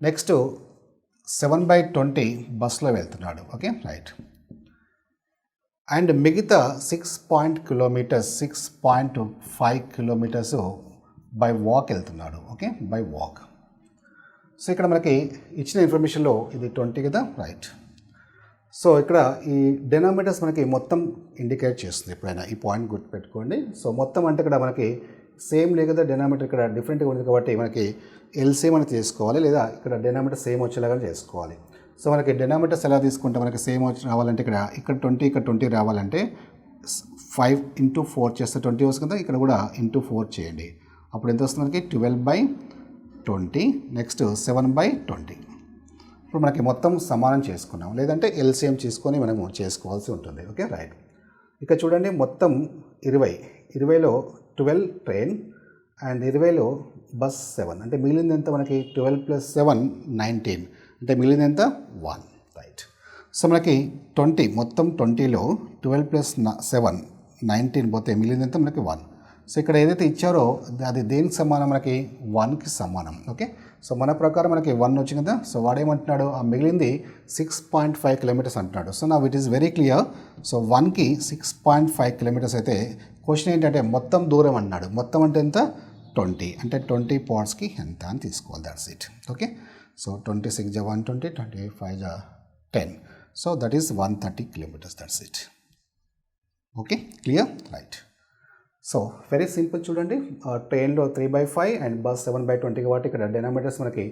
నెక్స్ట్ 7/20 బస్లో వెళ్తున్నాడు. Okay, right. అండ్ మిగతా 6.5 kilometers బై వాక్ వెళ్తున్నాడు. Okay, by walk. సో ఇక్కడ మనకి ఇచ్చిన ఇన్ఫర్మేషన్లో ఇది 20 కదా, రైట్. సో ఇక్కడ ఈ డెనామినేటర్స్ మనకి మొత్తం ఇండికేట్ చేస్తుంది. ఎప్పుడైనా ఈ పాయింట్ గుర్తుపెట్టుకోండి. సో మొత్తం అంటే ఇక్కడ మనకి సేమ్ లేదు కదా, డెనామినేటర్ ఇక్కడ డిఫరెంట్గా ఉంది కాబట్టి మనకి ఎల్సిఎం అని తీసుకోవాలి, లేదా ఇక్కడ డెనామినేటర్ సేమ్ వచ్చేలాగా చేసుకోవాలి. సో మనకి డెనామినేటర్స్ ఎలా తీసుకుంటే మనకి సేమ్ వచ్చి రావాలంటే ఇక్కడ 20 ఇక్కడ 20 రావాలంటే 5 × 4 చేస్తే 20 వస్తుంది కదా, ఇక్కడ కూడా × 4 చేయండి. అప్పుడు ఎంత వస్తుంది మనకి 12/20, నెక్స్ట్ 7/20. ఇప్పుడు మనకి మొత్తం సమానం చేసుకున్నాం, లేదంటే ఎల్సిఎం తీసుకొని మనము చేసుకోవాల్సి ఉంటుంది. Okay, right. ఇక చూడండి మొత్తం 20లో 12 ట్రైన్ అండ్ 20లో బస్ 7, అంటే మిగిలింది ఎంత మనకి 12 + 7 19, అంటే మిగిలింది ఎంత 1, రైట్. సో మనకి 20 మొత్తం 20లో 12 + 7 19 పోతే మిగిలింది ఎంత మనకి 1. సో ఇక్కడ ఏదైతే ఇచ్చారో అది దేనికి సమానం మనకి 1కి సమానం. ఓకే, సో మన ప్రకారం మనకి 1 వచ్చింది కదా. సో వాడేమంటున్నాడు, ఆ మిగిలింది 6.5 కిలోమీటర్స్ అంటున్నాడు. సో నా it is very clear. So 1కి 6.5 కిలోమీటర్స్ అయితే క్వశ్చన్ ఏంటంటే మొత్తం దూరం అన్నాడు. మొత్తం అంటే ఎంత 20, అంటే 20 పార్ట్స్కి ఎంత అని తీసుకోవాలి. That's it. Okay, so 26 × 120, 25 × 10. So that is 130 kilometres. That's it. Okay, clear, right. So very simple చూడండి. ట్రైన్లో 3/5 అండ్ బస్ 7/20 కాబట్టి ఇక్కడ డెనామినేటర్స్ మనకి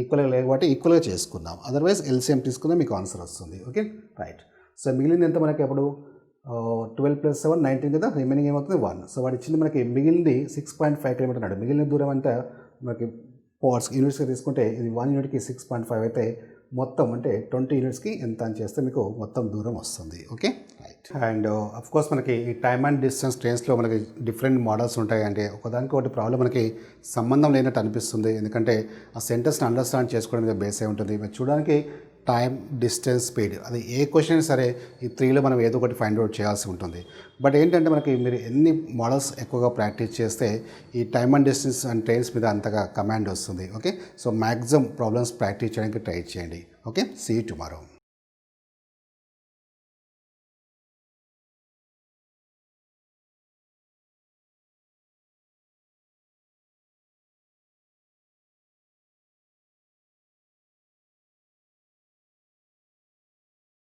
ఈక్వల్గా లేవు కాబట్టి ఈక్వల్గా చేసుకుందాం. అదర్వైజ్ ఎల్సిఎం తీసుకుందాం, మీకు ఆన్సర్ వస్తుంది. Okay, right. సో మిగిలింది ఎంత మనకి అప్పుడు 12 + 7 19 కదా, రిమైనింగ్ ఏమవుతుంది 1. సో వాడు ఇచ్చింది మనకి మిగిలింది 6.5 కిలోమీటర్ అన్నాడు. మిగిలిన దూరం అంటే మనకి పార్ట్స్ యూనిట్స్గా తీసుకుంటే ఇది 1 యూనిట్కి 6.5 అయితే మొత్తం అంటే 20 యూనిట్స్కి ఎంత అని చేస్తే మీకు మొత్తం దూరం వస్తుంది. Okay, right. And of course మనకి ఈ టైమ్ అండ్ డిస్టెన్స్ ట్రైన్స్లో మనకి డిఫరెంట్ మోడల్స్ ఉంటాయి. అంటే ఒకదానికి ఒకటి ప్రాబ్లం మనకి సంబంధం లేనట్టు అనిపిస్తుంది, ఎందుకంటే ఆ సెంటెన్స్ని అండర్స్టాండ్ చేసుకోవడం మీద బేస్ అయి ఉంటుంది. మీరు చూడడానికి టైం, డిస్టెన్స్, స్పీడ్, అది ఏ క్వశ్చన్ అయినా సరే ఈ 3లో మనం ఏదో ఒకటి ఫైండ్ అవుట్ చేయాల్సి ఉంటుంది. బట్ ఏంటంటే మనకి మీరు ఎన్ని మోడల్స్ ఎక్కువగా ప్రాక్టీస్ చేస్తే ఈ time and distance and trains మీద అంతగా కమాండ్ వస్తుంది. Okay, so maximum problems practice చేయడానికి ట్రై చేయండి. Okay, see you tomorrow.